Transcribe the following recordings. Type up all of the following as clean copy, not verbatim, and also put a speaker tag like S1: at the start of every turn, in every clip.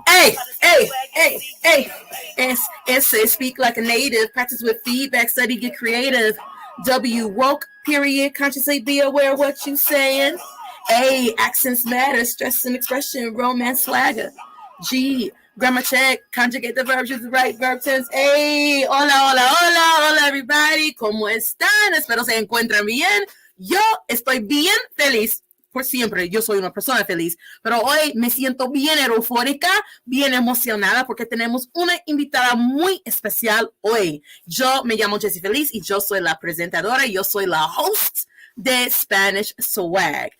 S1: Hey, hey, hey, hey. Essay, speak like a native, practice with feedback, study, get creative. W, woke, period, consciously be aware of what you saying. A, accents matter, stress and expression, romance swagger. G, grammar check, conjugate the verbs, use the right verb tense. Hey, hola, hola, hola, hola, everybody. ¿Cómo están? Espero se encuentren bien. Yo estoy bien feliz. Por siempre, yo soy una persona feliz, pero hoy me siento bien eufórica, bien emocionada porque tenemos una invitada muy especial hoy. Yo me llamo Jessie Feliz y yo soy la presentadora, yo soy la host de Spanish S.W.A.G.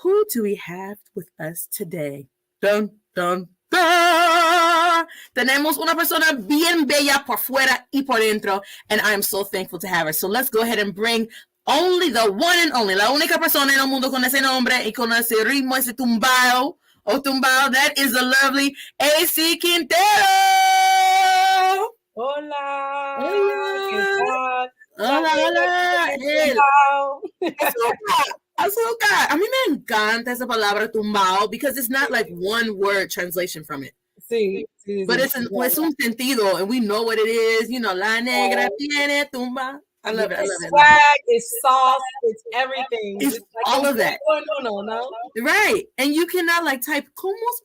S1: Who do we have with us today? Dun, dun, dun. Tenemos una persona bien bella por fuera y por dentro, and I am so thankful to have her. So let's go ahead and bring only the one and only, la única persona en el mundo con ese nombre y con ese ritmo, ese tumbao, that is the lovely A.C. Quintero.
S2: Hola.
S1: Hola. Hola. Azúcar. A mí me encanta esa palabra tumbao because it's not like one word translation from it.
S2: Sí.
S1: But it's un sentido and we know what it is. You know, la negra tiene tumba. I love it.
S2: Swag, it's sauce, it's everything.
S1: It's like all of that.
S2: No.
S1: Right. And you cannot like type,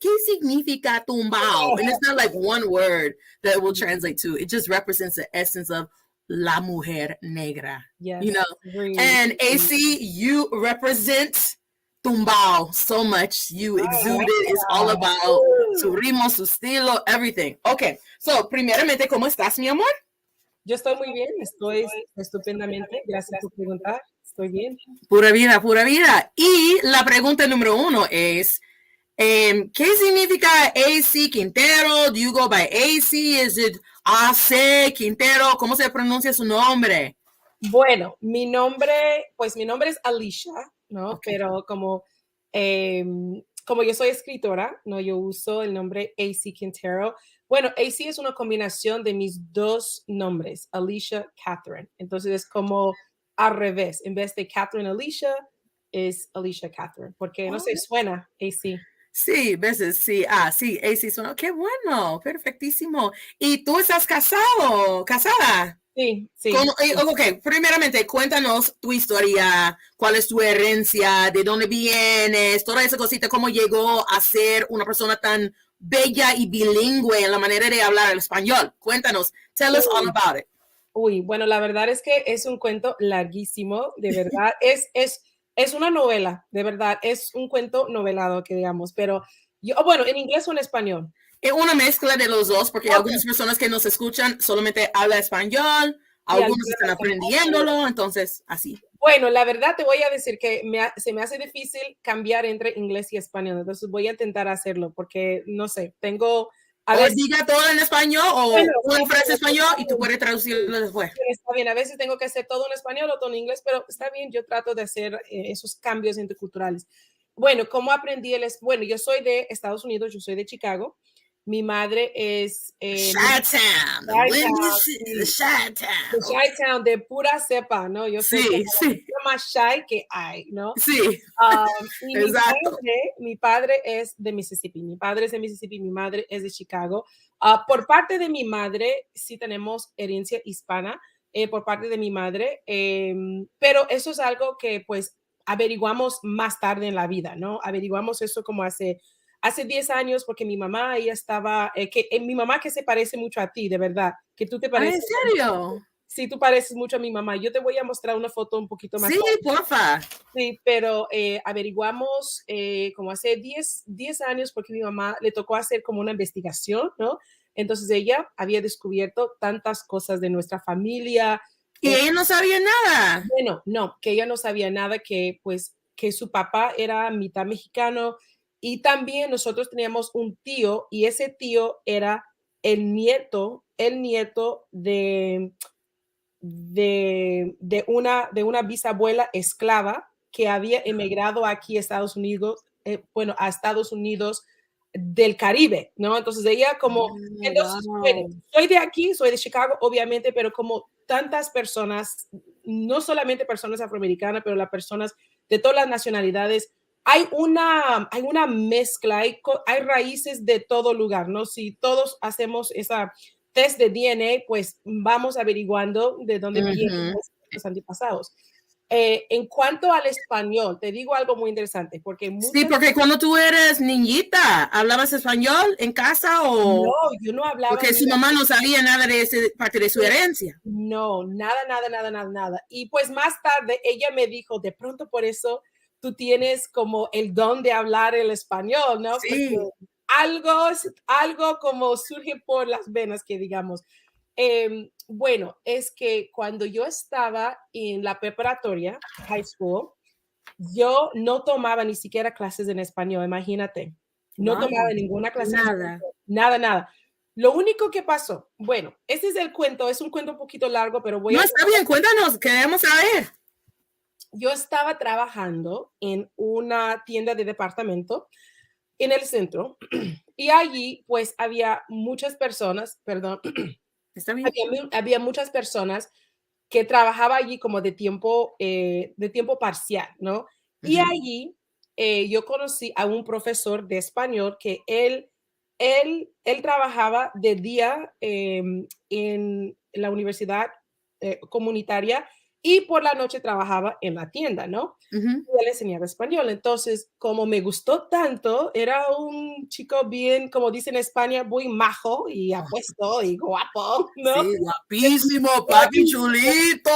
S1: ¿qué significa tumbao? And it's not like one word that will translate to. It just represents the essence of la mujer negra.
S2: Yes.
S1: You know? And AC, you represent tumbao so much. You exude it. It's all about su ritmo, su estilo, everything. Okay. So, primeramente, ¿cómo estás, mi amor?
S2: Yo estoy muy bien, estoy estupendamente. Gracias por preguntar. Estoy bien.
S1: Pura vida, pura vida. Y la pregunta número uno es, ¿qué significa A.C. Quintero? Do you go by A.C.? Is it A.C. Quintero? ¿Cómo se pronuncia su nombre?
S2: Bueno, mi nombre es Alicia, ¿no? Okay. Pero como yo soy escritora, ¿no? Yo uso el nombre A.C. Quintero. Bueno, AC es una combinación de mis dos nombres, Alicia, Catherine. Entonces es como al revés. En vez de Catherine Alicia, es Alicia Catherine. Porque, no sé, suena AC.
S1: Sí, veces, sí. Sí, AC suena. Qué bueno, perfectísimo. ¿Y tú estás casada?
S2: Sí.
S1: Ok, primeramente, cuéntanos tu historia, cuál es tu herencia, de dónde vienes, toda esa cosita, cómo llegó a ser una persona tan bella y bilingüe en la manera de hablar el español. Cuéntanos, tell us all about it.
S2: Bueno, la verdad es que es un cuento larguísimo, de verdad. es una novela, de verdad. Es un cuento novelado, que digamos, pero en inglés o en español.
S1: Es una mezcla de los dos, porque algunas personas que nos escuchan solamente hablan español, algunos están aprendiéndolo, entonces así.
S2: Bueno, la verdad te voy a decir que se me hace difícil cambiar entre inglés y español, entonces voy a intentar hacerlo porque, no sé, tengo...
S1: diga todo en español o una frase en español y tú puedes traducirlo después.
S2: Está bien, a veces tengo que hacer todo en español o todo en inglés, pero está bien, yo trato de hacer esos cambios interculturales. Bueno, ¿cómo aprendí Bueno, yo soy de Estados Unidos, yo soy de Chicago. Mi madre es...
S1: Chi-Town. The Chi-Town.
S2: The Chi-Town, de pura cepa, ¿no? Yo soy más shy que hay, ¿no?
S1: Sí,
S2: y exacto. Mi padre es de Mississippi. Mi padre es de Mississippi, mi madre es de Chicago. Por parte de mi madre, sí tenemos herencia hispana, por parte de mi madre, pero eso es algo que, pues, averiguamos más tarde en la vida, ¿no? Averiguamos eso como hace 10 años, porque mi mamá, ella estaba, mi mamá que se parece mucho a ti, de verdad, que tú te pareces.
S1: ¿En serio?
S2: Sí, tú pareces mucho a mi mamá. Yo te voy a mostrar una foto un poquito más.
S1: Sí, porfa.
S2: Sí, pero averiguamos como hace 10 años, porque mi mamá le tocó hacer como una investigación, ¿no? Entonces ella había descubierto tantas cosas de nuestra familia.
S1: ¿Y ella no sabía nada?
S2: Bueno, no, que ella no sabía nada, que su papá era mitad mexicano. Y también nosotros teníamos un tío, y ese tío era el nieto de una bisabuela esclava que había emigrado aquí a Estados Unidos, a Estados Unidos del Caribe, ¿no? Entonces ella soy de aquí, soy de Chicago, obviamente, pero como tantas personas, no solamente personas afroamericanas, pero las personas de todas las nacionalidades, hay una mezcla, hay raíces de todo lugar, ¿no? Si todos hacemos esa test de DNA, pues vamos averiguando de dónde vienen los antepasados. En cuanto al español, te digo algo muy interesante, porque
S1: Sí, porque cuando tú eres niñita, ¿hablabas español en casa
S2: no,
S1: o...?
S2: yo no hablaba
S1: Porque
S2: ni
S1: su mamá no sabía nada de esa parte de su herencia.
S2: no, nada. Y pues más tarde ella me dijo, de pronto por eso tú tienes como el don de hablar el español, ¿no? Porque
S1: Sí.
S2: algo como surge por las venas, que digamos. Bueno, es que cuando yo estaba en la preparatoria, high school, yo no tomaba ni siquiera clases en español, imagínate. No tomaba
S1: Wow.
S2: ninguna clase en
S1: Nada.
S2: español, nada. Lo único que pasó, bueno, este es el cuento, es un cuento un poquito largo, pero voy
S1: No,
S2: a...
S1: está bien, cuéntanos, queremos saber.
S2: Yo estaba trabajando en una tienda de departamento en el centro y allí pues había muchas personas, perdón,
S1: Está bien.
S2: había muchas personas que trabajaba allí como de tiempo parcial, ¿no? Y allí yo conocí a un profesor de español que él trabajaba de día en la universidad comunitaria y por la noche trabajaba en la tienda, ¿no? Y él enseñaba español. Entonces, como me gustó tanto, era un chico bien, como dicen en España, muy majo y apuesto y guapo, ¿no?
S1: Sí, guapísimo, papi chulito.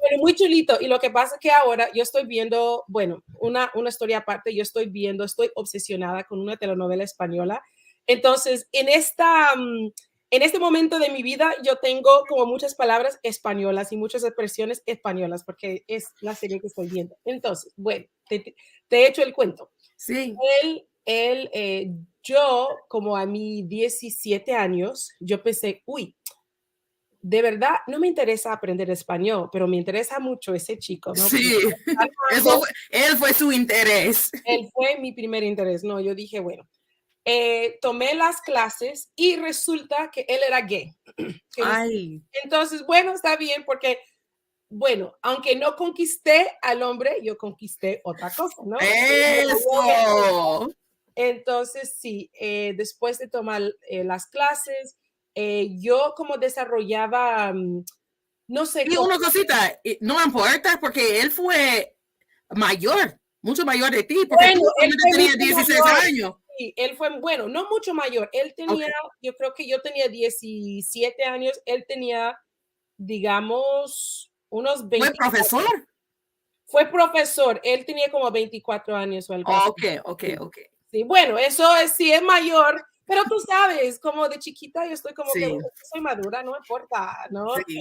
S2: Pero muy chulito. Y lo que pasa es que ahora yo estoy viendo, bueno, una historia aparte, yo estoy viendo, estoy obsesionada con una telenovela española. Entonces, en este momento de mi vida, yo tengo como muchas palabras españolas y muchas expresiones españolas, porque es la serie que estoy viendo. Entonces, bueno, te he hecho el cuento.
S1: Sí.
S2: Yo, como a mis 17 años, yo pensé, uy, de verdad no me interesa aprender español, pero me interesa mucho ese chico, ¿no?
S1: Sí, él fue su interés.
S2: Él fue mi primer interés, ¿no? Yo dije, bueno, tomé las clases y resulta que él era gay.
S1: Ay.
S2: Entonces, bueno, está bien porque, bueno, aunque no conquisté al hombre, yo conquisté otra cosa, ¿no?
S1: Eso.
S2: Entonces, sí, después de tomar las clases, yo como desarrollaba, no sé,
S1: Y una cosita, no importa porque él fue mayor, mucho mayor de ti, porque tú
S2: bueno, él
S1: solamente
S2: fue
S1: tenías
S2: mucho
S1: 16
S2: mayor.
S1: años.
S2: Sí, él fue, bueno, no mucho mayor. Él tenía,
S1: Okay.
S2: yo creo que yo tenía 17 años, él tenía, digamos, unos
S1: ¿Fue
S2: 20.
S1: profesor?
S2: Fue profesor, él tenía como 24 años o algo así.
S1: Ok.
S2: Sí, bueno, eso es, sí es mayor, pero tú sabes, como de chiquita yo estoy como que,
S1: Sí,
S2: bueno, soy madura, no me importa, ¿no?
S1: sí.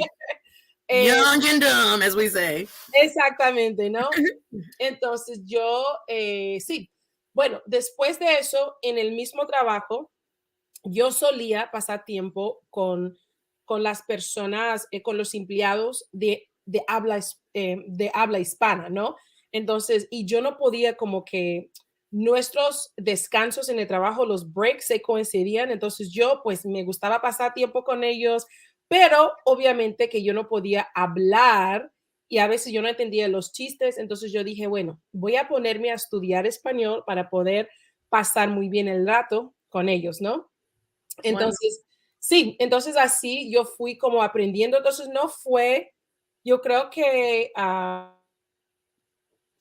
S2: Eh,
S1: Young and dumb, as we say.
S2: exactamente, ¿no? Entonces yo, sí, bueno, después de eso, en el mismo trabajo, yo solía pasar tiempo con las personas, con los empleados de habla hispana, ¿no? Entonces, y yo no podía como que nuestros descansos en el trabajo, los breaks se coincidían, entonces yo pues me gustaba pasar tiempo con ellos, pero obviamente que yo no podía hablar y a veces yo no entendía los chistes, entonces yo dije, bueno, voy a ponerme a estudiar español para poder pasar muy bien el rato con ellos, ¿no?
S1: Bueno,
S2: Entonces, sí, entonces así yo fui como aprendiendo, entonces no fue, yo creo que,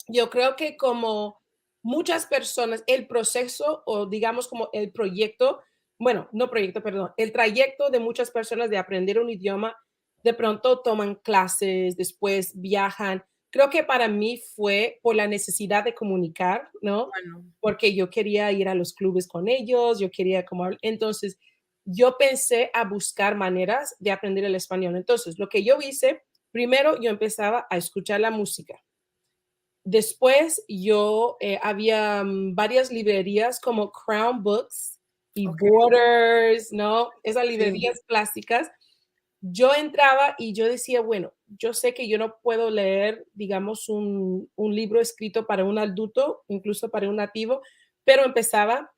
S2: yo creo que como muchas personas, el proceso o digamos como el proyecto, bueno, no proyecto, perdón, el trayecto de muchas personas de aprender un idioma, de pronto toman clases, después viajan. Creo que para mí fue por la necesidad de comunicar, ¿no?
S1: bueno.
S2: Porque yo quería ir a los clubes con ellos, yo quería como, entonces yo pensé a buscar maneras de aprender el español. Entonces, lo que yo hice, primero yo empezaba a escuchar la música. Después yo había varias librerías como Crown Books y
S1: Ok,
S2: Borders, ¿no? Esas
S1: sí.
S2: librerías clásicas. Yo entraba y yo decía, bueno, yo sé que yo no puedo leer, digamos, un libro escrito para un adulto, incluso para un nativo, pero empezaba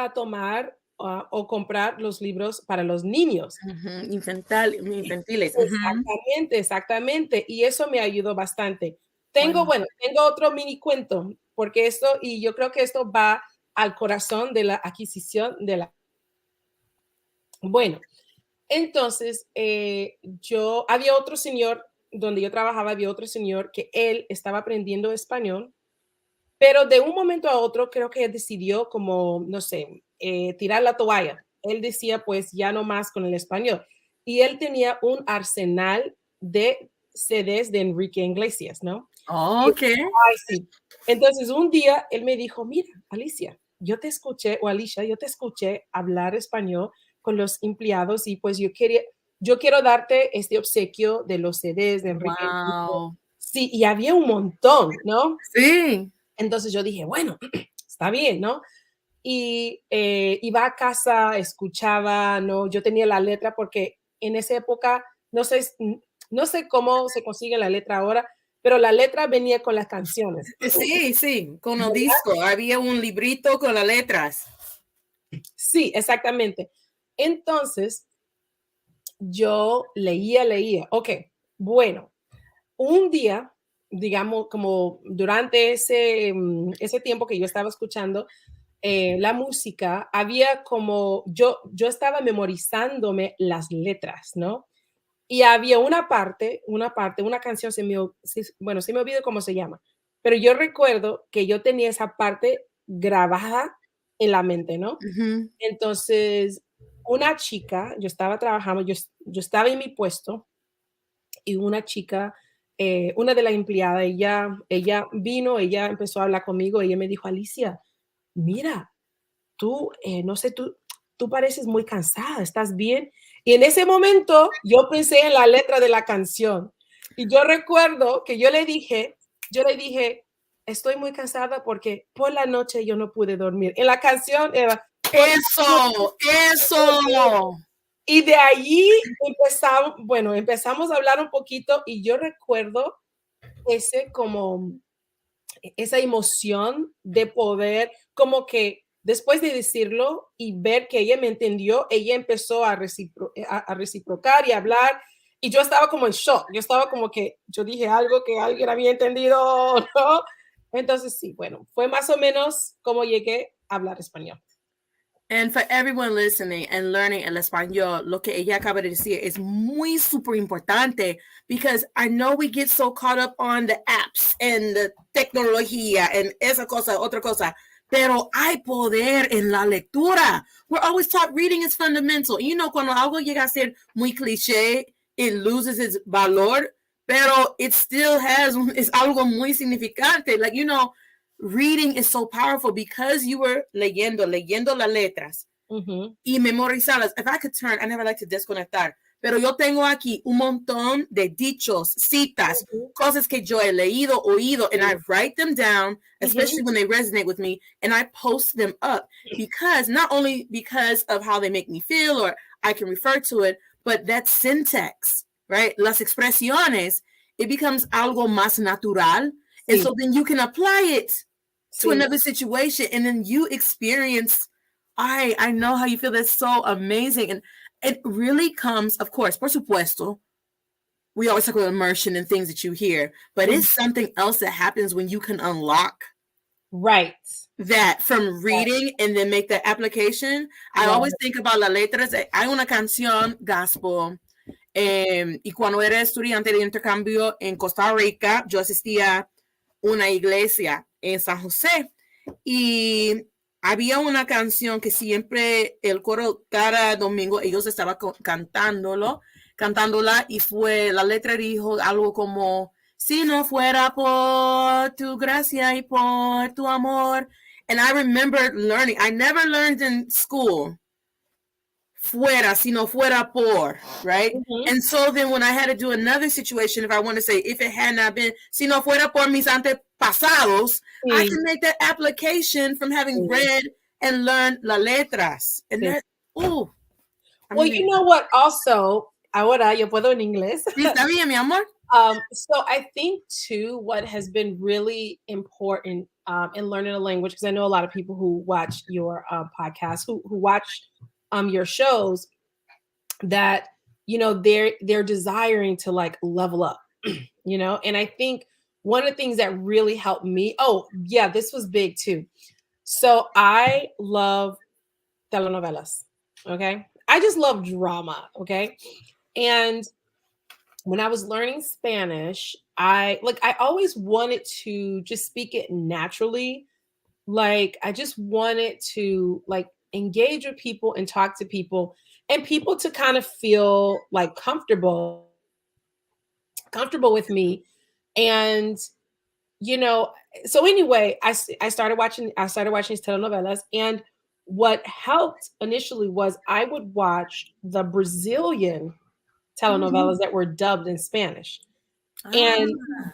S2: a tomar o comprar los libros para los niños.
S1: Infantiles.
S2: Exactamente. Y eso me ayudó bastante.
S1: Bueno,
S2: Tengo otro mini cuento. porque esto, y yo creo que esto va al corazón de la adquisición de la... Bueno, entonces había otro señor, donde yo trabajaba, había otro señor que él estaba aprendiendo español, pero de un momento a otro creo que él decidió como, no sé, tirar la toalla. Él decía, pues ya no más con el español. Y él tenía un arsenal de CDs de Enrique Iglesias, ¿no?
S1: Ok.
S2: Ay, sí. Entonces un día él me dijo, mira, Alicia, yo te escuché, o Alicia, yo te escuché hablar español con los empleados y pues yo quiero darte este obsequio de los CDs de Enrique.
S1: Wow.
S2: Sí, y había un montón, ¿no?
S1: Sí.
S2: Entonces yo dije, bueno, está bien, ¿no? Y iba a casa, escuchaba, ¿no? Yo tenía la letra porque en esa época, no sé cómo se consigue la letra ahora, pero la letra venía con las canciones.
S1: Sí, sí, con el
S2: ¿Verdad?
S1: disco. Había un librito con las letras.
S2: Sí, exactamente. Entonces, yo leía. Ok, bueno, un día, digamos, como durante ese tiempo que yo estaba escuchando la música, había como, yo estaba memorizándome las letras, ¿no? Y había una canción, bueno, se me olvidó cómo se llama, pero yo recuerdo que yo tenía esa parte grabada en la mente, ¿no?
S1: Ujú.
S2: Entonces, una chica, yo estaba trabajando, yo estaba en mi puesto y una chica, una de las empleadas, ella vino, ella empezó a hablar conmigo, ella me dijo, Alicia, mira, tú, no sé, tú pareces muy cansada, ¿estás bien? Y en ese momento yo pensé en la letra de la canción y yo recuerdo que yo le dije, estoy muy cansada porque por la noche yo no pude dormir. En la canción era,
S1: Eso, eso.
S2: y de allí empezamos a hablar un poquito y yo recuerdo ese como esa emoción de poder, como que después de decirlo y ver que ella me entendió, ella empezó a reciprocar y hablar. Y yo estaba como en shock, yo estaba como que yo dije algo que alguien había entendido, ¿no? Entonces, sí, bueno, fue más o menos como llegué a hablar español.
S1: And for everyone listening and learning el español, lo que ella acaba de decir es muy super importante because I know we get so caught up on the apps and the tecnología and esa cosa, otra cosa. Pero hay poder en la lectura. We're always taught reading is fundamental. You know, cuando algo llega a ser muy cliché, it loses its valor, pero it still has, es algo muy significante. Like, you know, reading is so powerful because you were leyendo las letras y memorizarlas. If I could turn, I never like to desconectar, pero yo tengo aquí un montón de dichos, citas, cosas que yo he leído, oído, and I write them down, especially when they resonate with me, and I post them up because not only because of how they make me feel or I can refer to it, but that syntax, right? Las expresiones, it becomes algo más natural. And so then you can apply it to another situation and then you experience I know how you feel. That's so amazing. And it really comes, of course, por supuesto, we always talk about immersion and things that you hear, but it's something else that happens when you can unlock that from reading and then make that application. I always think about las letras. Hay una canción gospel y cuando era estudiante de intercambio en Costa Rica, yo asistía una iglesia en San José y había una canción que siempre el coro cada domingo ellos estaban cantándola y fue, la letra dijo algo como, si no fuera por tu gracia y por tu amor. And I remember learning, I never learned in school, fuera, si no fuera por, right? And so then when I had to do another situation, if I want to say, if it had not been, si no fuera por mis antepasados, I can make that application from having read and learned las letras. And that,
S2: well, you know what, also, ahora yo puedo en inglés.
S1: Sí, está bien, mi amor.
S2: So I think too, what has been really important in learning a language, because I know a lot of people who watch your podcast, who watch your shows, that you know they're desiring to like level up, you know. And I think one of the things that really helped me, oh yeah, this was big too. So I love telenovelas, okay? I just love drama, okay? And when I was learning Spanish, I always wanted to just speak it naturally. Like I just wanted to like engage with people and talk to people and people to kind of feel like comfortable with me. And you know, so anyway, I started watching these telenovelas, and what helped initially was I would watch the Brazilian telenovelas that were dubbed in Spanish. And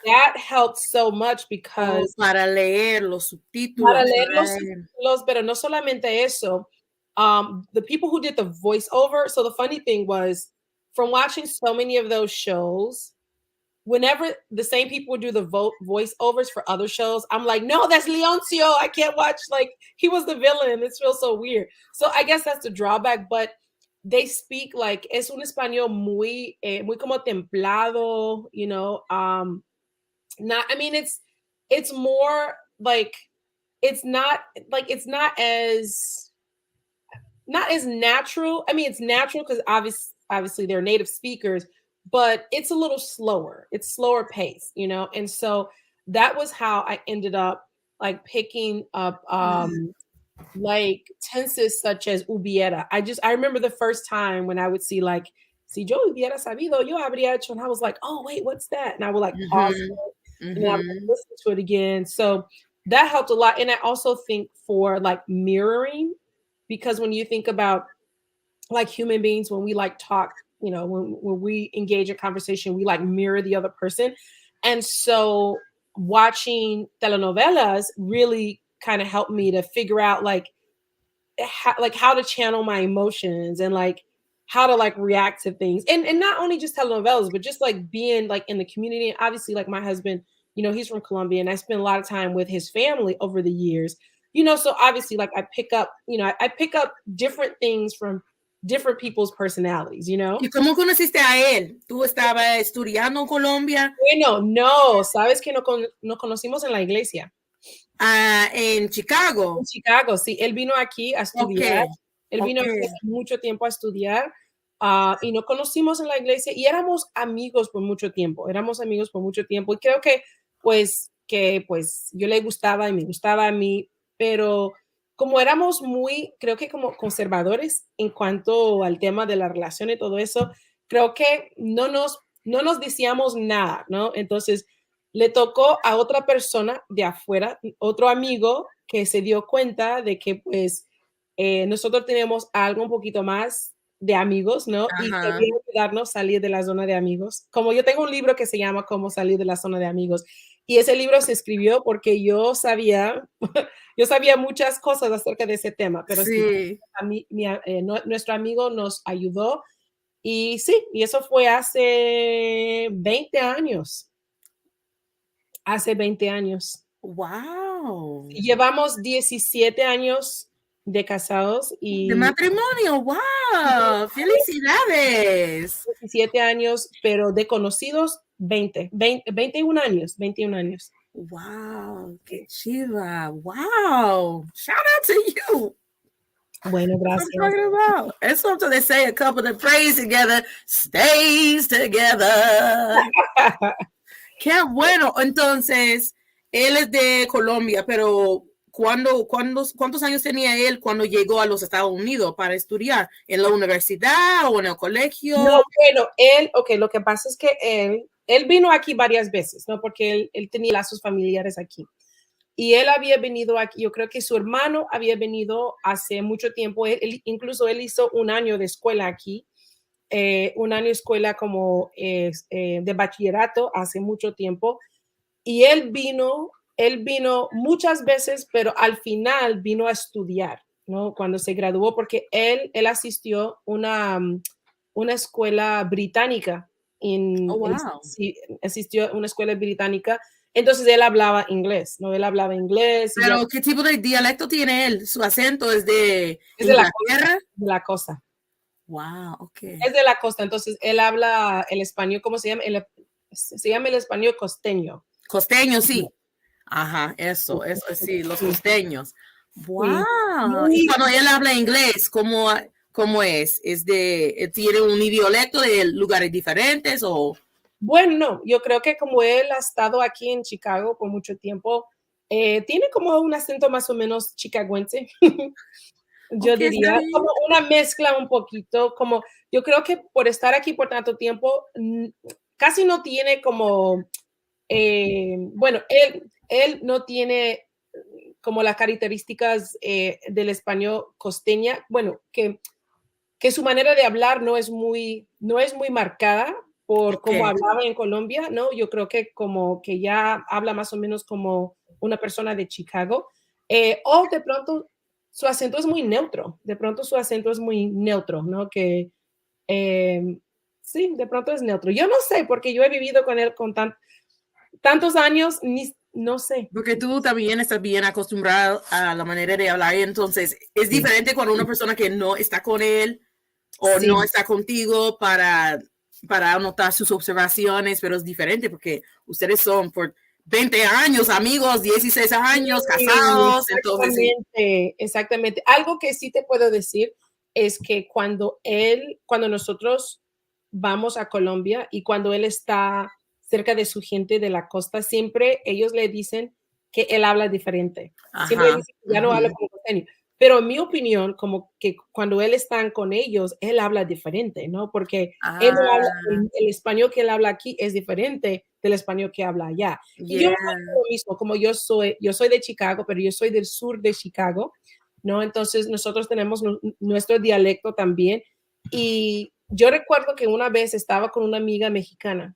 S2: that helped so much because
S1: para leer los
S2: para
S1: subtítulos.
S2: leer los subtítulos, pero no solamente eso, the people who did the voiceover. So the funny thing was, from watching so many of those shows, whenever the same people would do the voiceovers for other shows, I'm like, no, that's Leoncio. I can't watch, like, he was the villain. It feels so weird. So I guess that's the drawback, but they speak like, es un español muy, muy como templado, you know, not, I mean, it's more like, it's not as natural. I mean, it's natural because obviously they're native speakers, but it's a little slower. It's slower pace, you know? And so that was how I ended up like picking up like tenses such as hubiera. I remember the first time when I would see like, si yo hubiera sabido, yo habría hecho, and I was like, oh wait, what's that? And I would like pause it, and then I would listen to it again. So that helped a lot. And I also think for like mirroring, because when you think about like human beings, when we like talk, you know, when we engage in conversation, we like mirror the other person. And so watching telenovelas really kind of helped me to figure out like how to channel my emotions and like how to like react to things. And not only just telenovelas, but just like being like in the community. And obviously like my husband, you know, he's from Colombia, and I spent a lot of time with his family over the years, you know, so obviously like I pick up different things from different people's personalities, you know.
S1: ¿Y cómo conociste a él? ¿Tú estabas estudiando en Colombia?
S2: Bueno, no, sabes que nos conocimos en la iglesia.
S1: En Chicago.
S2: En Chicago, sí, él vino aquí a estudiar.
S1: Okay.
S2: Él vino aquí hace mucho tiempo a estudiar, y nos conocimos en la iglesia y éramos amigos por mucho tiempo. Y creo que pues yo le gustaba y me gustaba a mí, pero como éramos muy, creo que como conservadores en cuanto al tema de la relación y todo eso, creo que no nos decíamos nada, ¿no? Entonces le tocó a otra persona de afuera, otro amigo, que se dio cuenta de que pues nosotros tenemos algo un poquito más de amigos, ¿no? Y quería ayudarnos a salir de la zona de amigos. Como yo tengo un libro que se llama Cómo salir de la zona de amigos, y ese libro se escribió porque yo sabía muchas cosas acerca de ese tema, pero sí, nuestro amigo nos ayudó, y sí, y eso fue hace 20 años. Hace 20 años.
S1: Wow.
S2: Llevamos 17 años de casados y...
S1: De matrimonio, wow. Felicidades.
S2: 17 años, pero de conocidos 21 años.
S1: Wow, qué chiva. Wow. Shout out to you.
S2: Bueno, gracias.
S1: That's what I'm talking about. That's something they say, a couple that prays together stays together. Qué bueno. Entonces, él es de Colombia, pero ¿cuántos años tenía él cuando llegó a los Estados Unidos para estudiar? ¿En la universidad o en el colegio?
S2: No, bueno, lo que pasa es que él vino aquí varias veces, ¿no? Porque él tenía lazos familiares aquí. Y él había venido aquí, yo creo que su hermano había venido hace mucho tiempo. Incluso él hizo un año de escuela aquí. Un año de escuela como de bachillerato hace mucho tiempo, y él vino muchas veces, pero al final vino a estudiar, ¿no? Cuando se graduó, porque él asistió una escuela británica. Asistió a una escuela británica, entonces él hablaba inglés, ¿no? Él hablaba inglés.
S1: ¿Pero qué tipo de dialecto tiene él? ¿Su acento es de
S2: Inglaterra? De la costa.
S1: Wow, okay.
S2: Es de la costa, entonces él habla el español, ¿cómo se llama? Se llama el español costeño.
S1: Costeños, sí. Ajá, eso sí, los costeños. Wow. Y cuando él habla inglés, ¿cómo es? ¿Tiene un dialecto de lugares diferentes o?
S2: Bueno, no, yo creo que como él ha estado aquí en Chicago por mucho tiempo, tiene como un acento más o menos chicaguense. Yo diría como una mezcla un poquito, como yo creo que por estar aquí por tanto tiempo, casi no tiene como, bueno, él no tiene como las características del español costeña, bueno, que su manera de hablar no es muy marcada por cómo hablaba en Colombia, ¿no? Yo creo que como que ya habla más o menos como una persona de Chicago, o de pronto su acento es muy neutro, ¿no? Que sí, de pronto es neutro. Yo no sé, porque yo he vivido con él con tantos años, no sé.
S1: Porque tú también estás bien acostumbrado a la manera de hablar, y entonces es diferente cuando una persona que no está con él o no está contigo para anotar sus observaciones, pero es diferente porque ustedes son por 20 años, amigos, 16 años, casados.
S2: Exactamente, entonces, exactamente. Algo que sí te puedo decir es que cuando nosotros vamos a Colombia y cuando él está cerca de su gente de la costa, siempre ellos le dicen que él habla diferente. Siempre dicen que ya no habla como costeño. Pero en mi opinión, como que cuando él está con ellos, él habla diferente, ¿no? Porque él no habla, el español que él habla aquí es diferente del español que habla allá. Y yo lo mismo, como yo soy de Chicago, pero yo soy del sur de Chicago, ¿no? Entonces nosotros tenemos nuestro dialecto también. Y yo recuerdo que una vez estaba con una amiga mexicana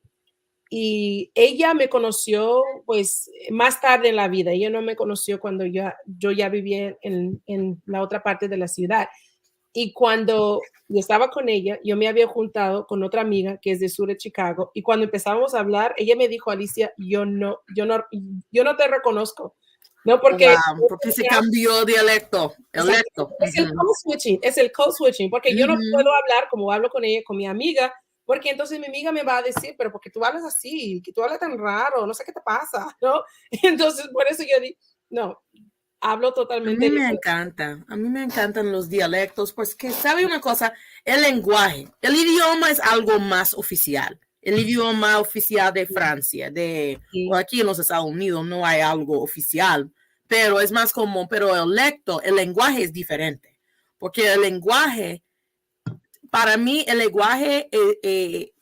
S2: y ella me conoció pues más tarde en la vida. Ella no me conoció cuando yo ya vivía en la otra parte de la ciudad. Y cuando yo estaba con ella, yo me había juntado con otra amiga que es de sur de Chicago. Y cuando empezamos a hablar, ella me dijo, Alicia, yo no te reconozco. No, porque
S1: se cambió dialecto.
S2: Es el code switching, porque yo no puedo hablar como hablo con ella, con mi amiga, porque entonces mi amiga me va a decir, pero porque tú hablas así, que tú hablas tan raro, no sé qué te pasa, ¿no? Entonces, por eso yo digo, no, hablo totalmente diferente.
S1: A mí me encantan los dialectos, pues que sabe una cosa, el lenguaje, el idioma es algo más oficial. El idioma oficial de Francia, o aquí en los Estados Unidos no hay algo oficial, pero es más como, pero el lenguaje es diferente, porque el lenguaje, para mí el lenguaje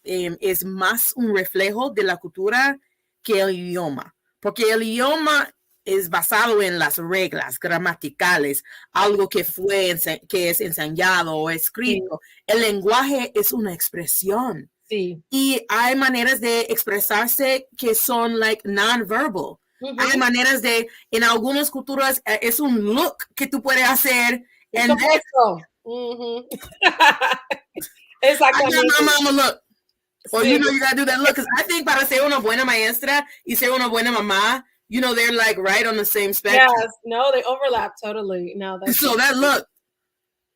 S1: es más un reflejo de la cultura que el idioma, porque el idioma es basado en las reglas gramaticales, algo que es enseñado o escrito. Sí. El lenguaje es una expresión.
S2: Sí.
S1: Y hay maneras de expresarse que son like non-verbal. Hay maneras en algunas culturas es un look que tú puedes hacer.
S2: Exactamente.
S1: I'm a look. Or you gotta do that look. Because I think para ser una buena maestra y ser una buena mamá, they're like right on the same spectrum.
S2: Yes, no, they overlap totally. No, that's
S1: so that look,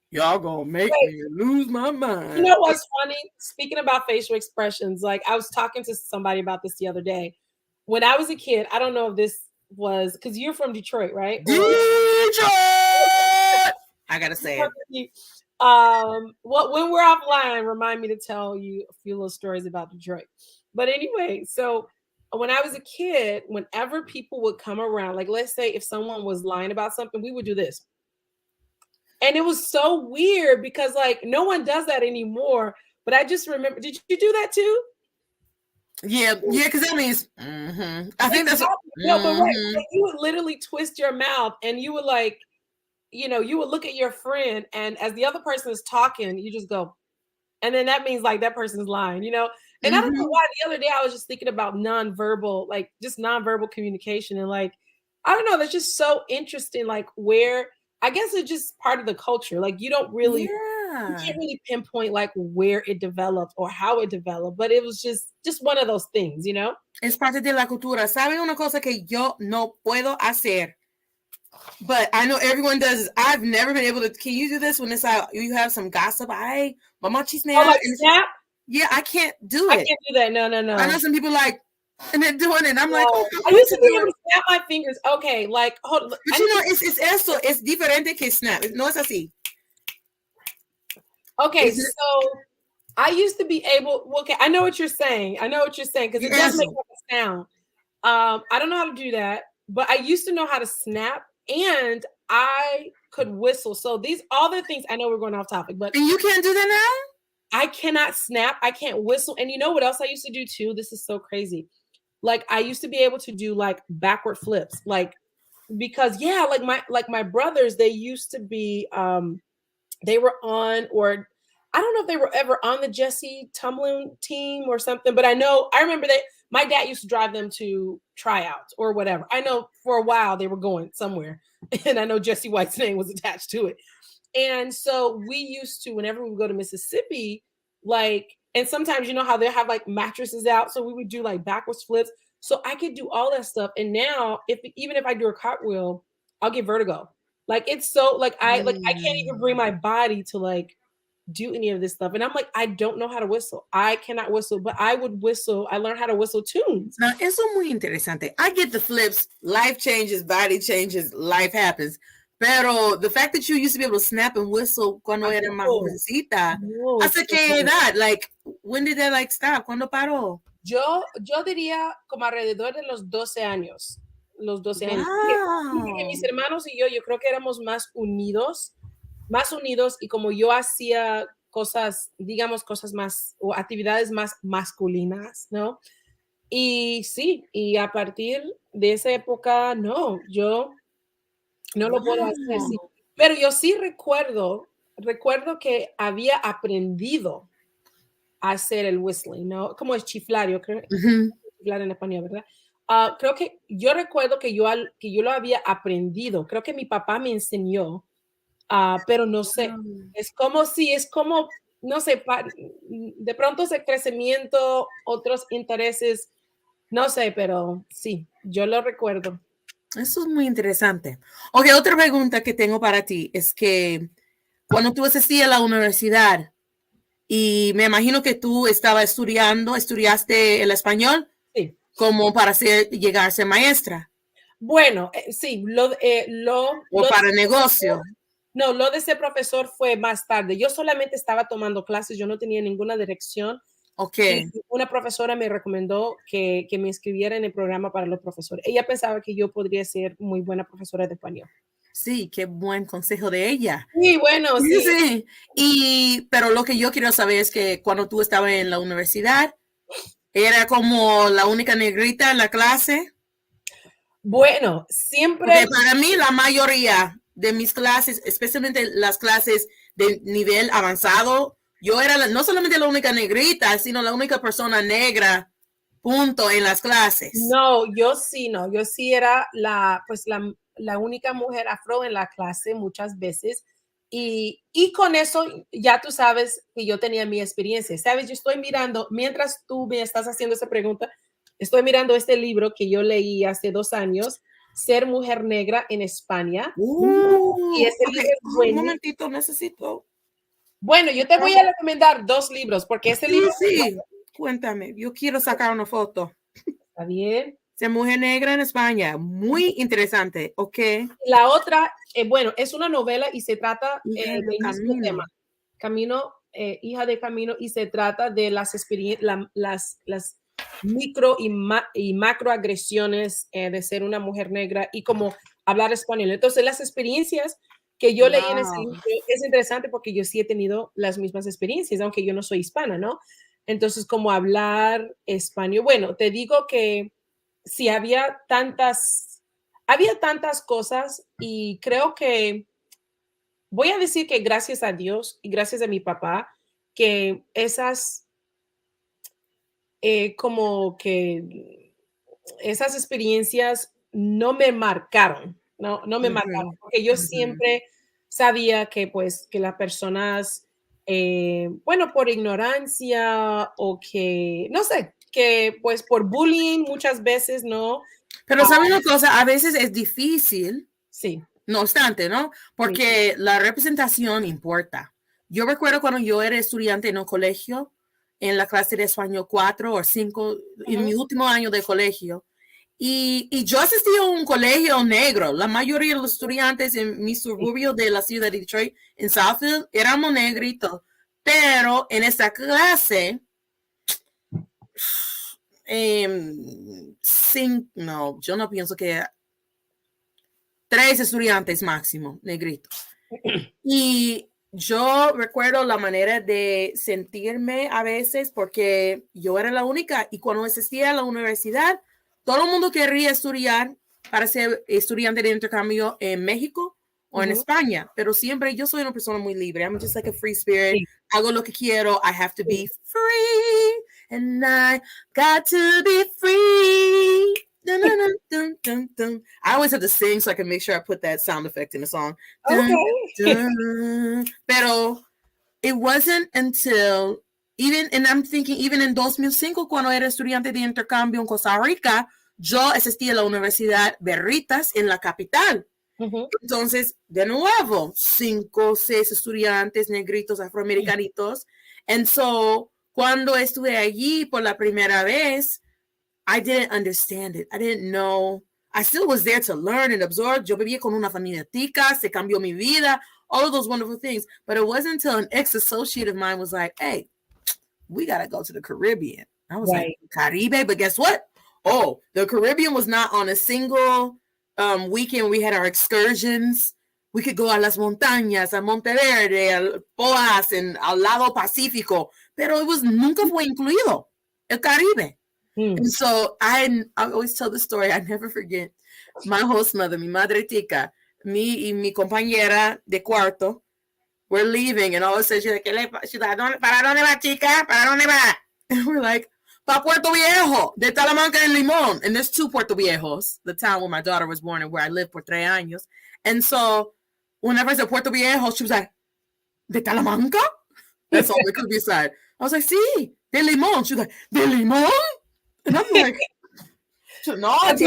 S1: y'all gonna make me lose my mind.
S2: You know what's funny? Speaking about facial expressions, like I was talking to somebody about this the other day. When I was a kid, I don't know if this was because you're from Detroit, right?
S1: Detroit. I gotta say it.
S2: When we're offline, remind me to tell you a few little stories about Detroit. But anyway, so when I was a kid, whenever people would come around, like let's say if someone was lying about something, we would do this. And it was so weird because like no one does that anymore. But I just remember, did you do that too?
S1: Yeah, because that means I think that's
S2: no, but right, like, you would literally twist your mouth and you would like, you would look at your friend and as the other person is talking, you just go, and then that means like that person's lying, And I don't know why the other day I was just thinking about nonverbal, like just nonverbal communication. And like, I don't know, that's just so interesting. Like where, I guess it's just part of the culture. Like you don't really, you can't really pinpoint like where it developed or how it developed, but it was just one of those things,
S1: Es parte de la cultura. ¿Saben una cosa que yo no puedo hacer? But I know everyone does is I've never been able to. Can you do this when it's you have some gossip? Mama chismea.
S2: Oh, like snap?
S1: Yeah, I can't do it.
S2: I can't do that. No.
S1: I know some people like, and they're doing it. I'm like, oh,
S2: I used to be able to snap my fingers. Okay, like, hold on.
S1: But you know, es eso, es diferente que snap. No es así.
S2: Okay, so I used to be able, okay, I know what you're saying. I know what you're saying because it does make a sound. I don't know how to do that, but I used to know how to snap and I could whistle. So these all the things, I know we're going off topic, but
S1: and you can't do that now?
S2: I cannot snap, I can't whistle. And you know what else I used to do too? This is so crazy. Like I used to be able to do like backward flips, like because yeah, like my brothers, they used to be they were on, or I don't know if they were ever on the Jessie tumbling team or something, but I remember that my dad used to drive them to tryouts or whatever. I know for a while they were going somewhere, and I know Jessie White's name was attached to it. And so we used to, whenever we would go to Mississippi, like, and sometimes you know how they have like mattresses out, so we would do like backwards flips. So I could do all that stuff. And now, even if I do a cartwheel, I'll get vertigo. Like it's so like I can't even bring my body to like do any of this stuff. And I'm like, I don't know how to whistle. I cannot whistle, but I would whistle. I learned how to whistle tunes.
S1: Now, eso es muy interesante. I get the flips, life changes, body changes, life happens. Pero the fact that you used to be able to snap and whistle cuando era más jovencita, ¿hasta qué edad? Like, when did that like stop? ¿Cuándo paró?
S2: Yo diría como alrededor de los 12 años. Los 12 años. Porque mis hermanos y yo creo que éramos más unidos y como yo hacía cosas, digamos, cosas más o actividades más masculinas, ¿no? Y sí, y a partir de esa época, no, yo no lo puedo hacer, sí. Pero yo sí recuerdo que había aprendido a hacer el whistling, ¿no? Como es chiflar, yo creo, chiflar en español, ¿verdad? Creo que yo recuerdo que yo lo había aprendido, creo que mi papá me enseñó, pero no sé, es como, no sé, de pronto ese crecimiento, otros intereses, no sé, pero sí, yo lo recuerdo.
S1: Eso es muy interesante. Ok, otra pregunta que tengo para ti es que cuando tú asistías a la universidad, y me imagino que tú estudiaste el español,
S2: sí,
S1: como para llegar a ser maestra.
S2: Bueno, sí,
S1: o para negocio.
S2: No, lo de ser profesor fue más tarde. Yo solamente estaba tomando clases, yo no tenía ninguna dirección.
S1: Okay.
S2: Y una profesora me recomendó que me inscribiera en el programa para los profesores. Ella pensaba que yo podría ser muy buena profesora de español.
S1: Sí, qué buen consejo de ella.
S2: Sí, bueno, sí.
S1: Sí. Pero lo que yo quiero saber es que cuando tú estabas en la universidad, ¿era como la única negrita en la clase?
S2: Bueno, siempre.
S1: Porque para mí la mayoría de mis clases, especialmente las clases de nivel avanzado, yo era no solamente la única negrita, sino la única persona negra, punto, en las clases.
S2: No, yo sí era la única mujer afro en la clase muchas veces. Y con eso ya tú sabes que yo tenía mi experiencia. Sabes, yo estoy mirando, mientras tú me estás haciendo esa pregunta, estoy mirando este libro que yo leí hace 2 años, Ser Mujer Negra en España. Y ese libro es
S1: un momentito, necesito.
S2: Bueno, yo te voy a recomendar 2 libros, porque ese libro...
S1: Sí, cuéntame, yo quiero sacar una foto.
S2: Está bien.
S1: Ser Mujer Negra en España, muy interesante, ok.
S2: La otra, bueno, es una novela y se trata del mismo tema. Camino, Hija de Camino, y se trata de las experiencias, las micro y macroagresiones de ser una mujer negra y cómo hablar español. Entonces, las experiencias que yo leí en ese libro es interesante porque yo sí he tenido las mismas experiencias, aunque yo no soy hispana, ¿no? Entonces, como hablar español. Bueno, te digo que sí, había tantas cosas y creo que voy a decir que gracias a Dios y gracias a mi papá, que esas como que esas experiencias no me marcaron, no me marcaron, porque yo siempre sabía que pues que las personas, bueno, por ignorancia o que, no sé, que pues por bullying muchas veces, ¿no?
S1: Pero ¿saben una cosa? A veces es difícil.
S2: Sí.
S1: No obstante, ¿no? Porque la representación importa. Yo recuerdo cuando yo era estudiante en un colegio, en la clase de español 4 o 5 en mi último año de colegio. Y yo asistí a un colegio negro. La mayoría de los estudiantes en mi suburbio de la ciudad de Detroit, en Southfield, éramos negritos. Pero en esta clase, no, yo no pienso que 3 estudiantes máximo negritos. Y yo recuerdo la manera de sentirme a veces porque yo era la única y cuando asistía a la universidad, todo el mundo quería estudiar para ser estudiante de intercambio en México o en España, pero siempre yo soy una persona muy libre. I'm just like a free spirit. Sí. Hago lo que quiero. I have to be free and I got to be free. Dun, dun, dun, dun, dun. I always have to sing so I can make sure I put that sound effect in the song. Dun,
S2: okay.
S1: Dun. Pero it wasn't until and I'm thinking even in 2005 cuando era estudiante de intercambio en Costa Rica, yo asistí a la Universidad Berritas en la capital. Entonces, de nuevo, 5, 6 estudiantes negritos afroamericanitos. And so, cuando estuve allí por la primera vez, I didn't understand it. I didn't know. I still was there to learn and absorb. Yo vivía con una familia tica, se cambió mi vida, all of those wonderful things. But it wasn't until an ex-associate of mine was like, hey, we got to go to the Caribbean. I was like, Caribe? But guess what? Oh, the Caribbean was not on a single weekend. We had our excursions. We could go a las montañas, a Monteverde, a Poas, and al lado Pacífico. Pero it was nunca fue incluido el Caribe. And so I always tell the story. I never forget. My host mother, mi madre tica, me y mi compañera de cuarto, we're leaving, and all of a sudden she's like, ¿para dónde va, chica? ¿Para dónde va? And we're like, pa Puerto Viejo, de Talamanca en Limón. And there's 2 Puerto Viejos, the town where my daughter was born and where I lived for 3 años. And so whenever I said Puerto Viejo, she was like, ¿de Talamanca? That's all the Caribbean side. I was like, sí, de Limón. She was like, ¿de Limón? And I'm like, no,
S2: drama de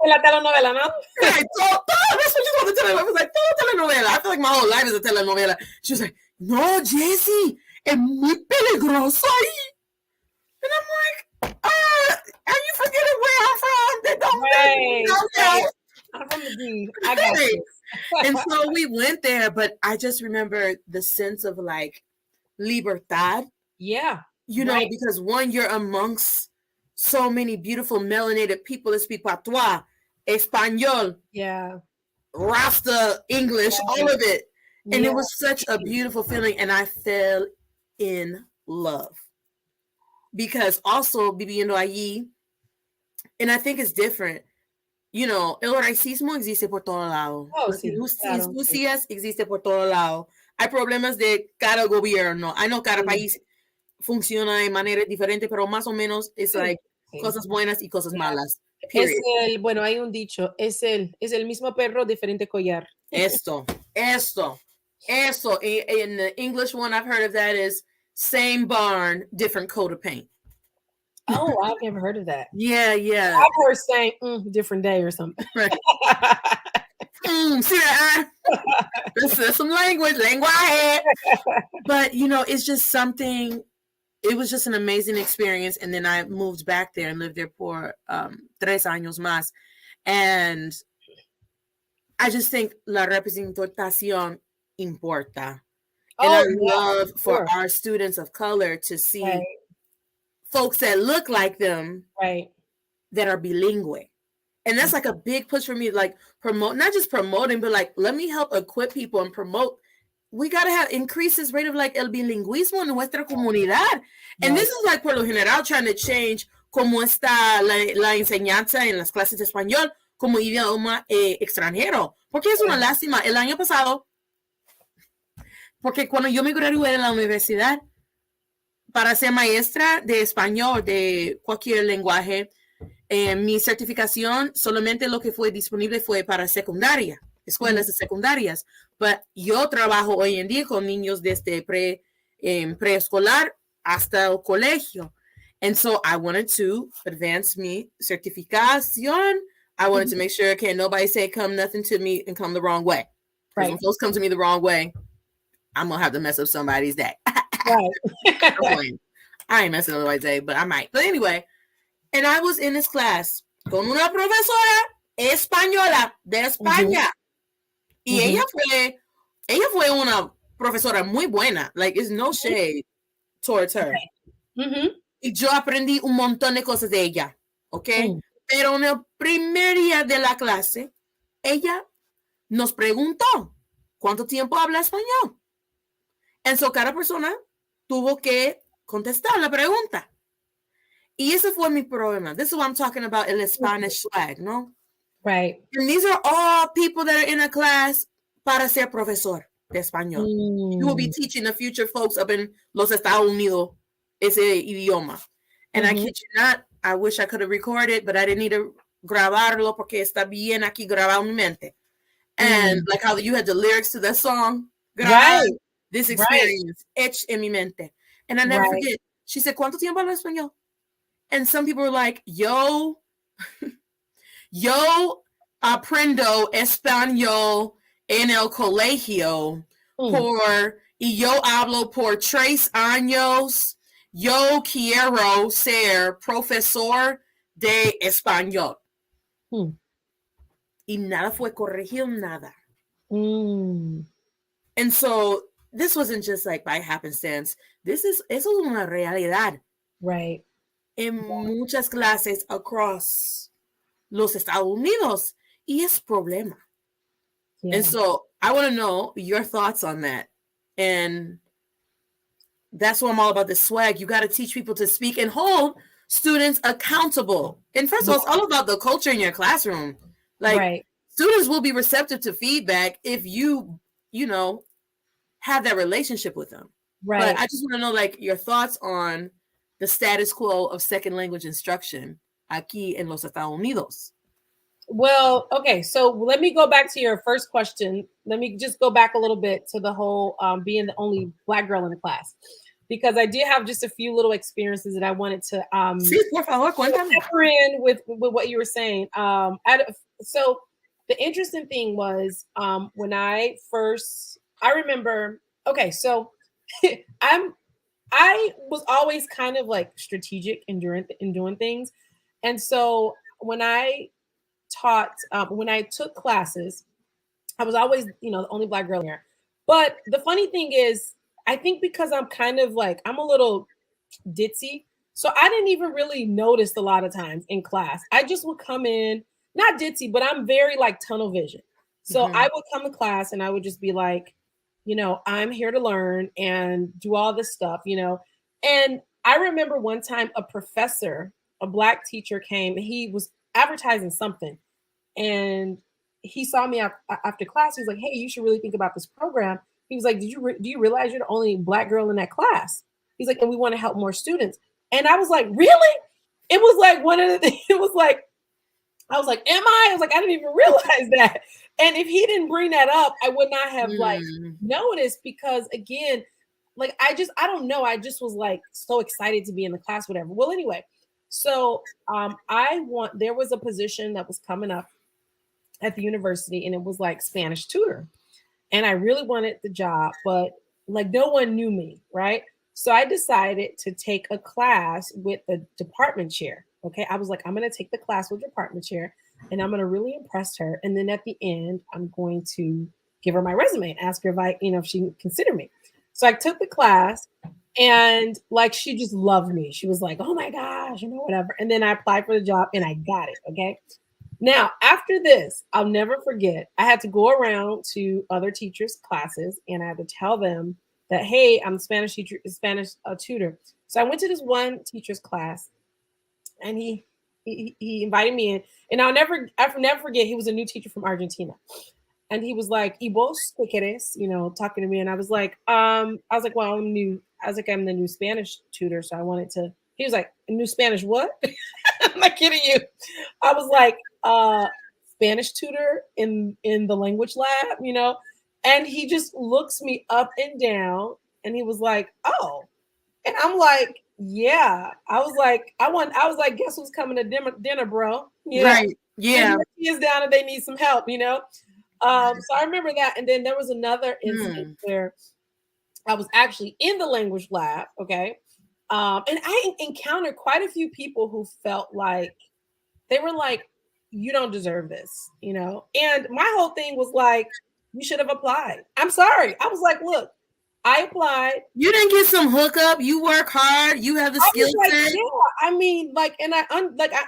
S2: la telenovela, ¿no?
S1: Right, so, that's what you want to tell me. I was like, telenovela. I feel like my whole life is a telenovela. She was like, no, Jessie, es muy peligroso ahí. And I'm like, are you forgetting where I'm from? They don't
S2: I'm from the D. I got you.
S1: And so we went there, but I just remember the sense of like libertad.
S2: Yeah.
S1: You know, because one, you're amongst so many beautiful melanated people that speak patois, Espanol, Rasta, English, all of it. And it was such a beautiful feeling. And I fell in love. Because also viviendo allí, and I think it's different. You know, el racismo existe por todo lado. Las injusticias existe por todo lado. Hay problemas de cada gobierno. I know cada país funciona de manera diferente, pero más o menos es like cosas buenas y cosas malas.
S2: Period. Bueno, hay un dicho, es el mismo perro, diferente collar.
S1: Esto. In the English one I've heard of that is same barn, different coat of paint.
S2: Oh, I've never heard of that.
S1: Yeah.
S2: I've heard saying different day or something.
S1: Right. See that? This is some language. But, you know, it's just something. It was just an amazing experience. And then I moved back there and lived there for 3 años más. And I just think la representación importa. And I love for our students of color to see folks that look like them that are bilingual. And that's like a big push for me, like not just promoting, but like, let me help equip people and promote. We got to have increases rate of like el bilingüismo en nuestra comunidad. And this is like por lo general trying to change cómo está la enseñanza en las clases de español como idioma extranjero. Porque es una lástima. El año pasado, porque cuando yo me gradué de la universidad para ser maestra de español, de cualquier lenguaje, mi certificación solamente lo que fue disponible fue para secundaria, escuelas de secundarias. Pero yo trabajo hoy en día con niños desde preescolar hasta el colegio. And so I wanted to advance mi certificación. I wanted to make sure que nobody say come nothing to me and come the wrong way. Right. When folks come to me the wrong way, I'm going to have to mess up somebody's day.
S2: Right.
S1: I ain't messing with J, but I might. But anyway, and I was in this class con una profesora española de España. Y ella fue una profesora muy buena. Like, it's no shade towards her. Y yo aprendí un montón de cosas de ella. ¿Ok? Pero en el primer día de la clase, ella nos preguntó, ¿cuánto tiempo habla español? Entonces, cada persona tuvo que contestar la pregunta. Y ese fue mi problema. This is what I'm talking about, el Spanish swag, ¿no?
S2: Right.
S1: And these are all people that are in a class para ser profesor de español. You will be teaching the future folks up in los Estados Unidos ese idioma. And I kid you not, I wish I could have recorded, but I didn't need to grabarlo porque está bien aquí grabado en mi mente. And like how you had the lyrics to that song,
S2: right.
S1: This experience etched in mi mente. And I never forget. She said, ¿cuánto tiempo habla español? And some people were like, yo aprendo español en el colegio y yo hablo por 3 años. Yo quiero ser profesor de español. Y nada fue corregido, nada. And so this wasn't just like by happenstance. Eso es una realidad.
S2: Right.
S1: En muchas clases across los Estados Unidos. Y es problema. Yeah. And so I want to know your thoughts on that. And that's what I'm all about, the swag. You got to teach people to speak and hold students accountable. And first of all, it's all about the culture in your classroom. Like, students will be receptive to feedback if you have that relationship with them. Right. But I just want to know, like, your thoughts on the status quo of second language instruction aquí en los Estados Unidos.
S2: Well, okay, so let me go back to your first question. Let me just go back a little bit to the whole being the only Black girl in the class, because I did have just a few little experiences that I wanted to pepper in with what you were saying. So the interesting thing was when I remember. Okay, so I was always kind of like strategic in doing things, and so when I took classes, I was always, the only Black girl here. But the funny thing is, I think because I'm kind of like, I'm a little ditzy, so I didn't even really notice a lot of times in class. I just would come in, not ditzy, but I'm very like tunnel vision. So I would come to class and I would just be like, I'm here to learn and do all this stuff, And I remember one time a Black teacher came, and he was advertising something, and he saw me after class. He was like, "Hey, you should really think about this program." He was like, "Do you realize you're the only Black girl in that class?" He's like, "And we want to help more students." And I was like, "Really?" It was like one of the things. It was like, I was like, "Am I?" I was like, "I didn't even realize that." And if he didn't bring that up, I would not have like noticed, because again, like I don't know. I just was like so excited to be in the class, whatever. Well, anyway. So there was a position that was coming up at the university, and it was like Spanish tutor. And I really wanted the job, but like no one knew me, right? So I decided to take a class with the department chair. Okay. I was like, I'm going to take the class with the department chair, and I'm going to really impress her. And then at the end, I'm going to give her my resume and ask her if she would consider me. So I took the class. And like, she just loved me. She was like, "Oh my gosh," whatever. And then I applied for the job and I got it. Okay. Now, after this, I'll never forget, I had to go around to other teachers' classes, and I had to tell them that, "Hey, I'm a Spanish tutor. So I went to this one teacher's class, and he invited me in. And I'll never forget, he was a new teacher from Argentina. And he was like, "Y vos qué querés?" Talking to me. And I was like, well, I'm new. I was like, "I'm the new Spanish tutor." So I wanted to, he was like, "New Spanish what?" I'm not kidding you. I was like, Spanish tutor in the language lab, And he just looks me up and down, and he was like, "Oh." And I'm like, "Yeah." I was like, "Guess who's coming to dinner, bro?" Yeah.
S1: Right. Yeah.
S2: And he is down and they need some help, So I remember that. And then there was another instance where I was actually in the language lab, okay? And I encountered quite a few people who felt like they were like, you don't deserve this, you know? And my whole thing was like, you should have applied. I'm sorry. I was like, look, I applied.
S1: You didn't get some hookup. You work hard. You have the skill set.
S2: Yeah, I mean, like, and I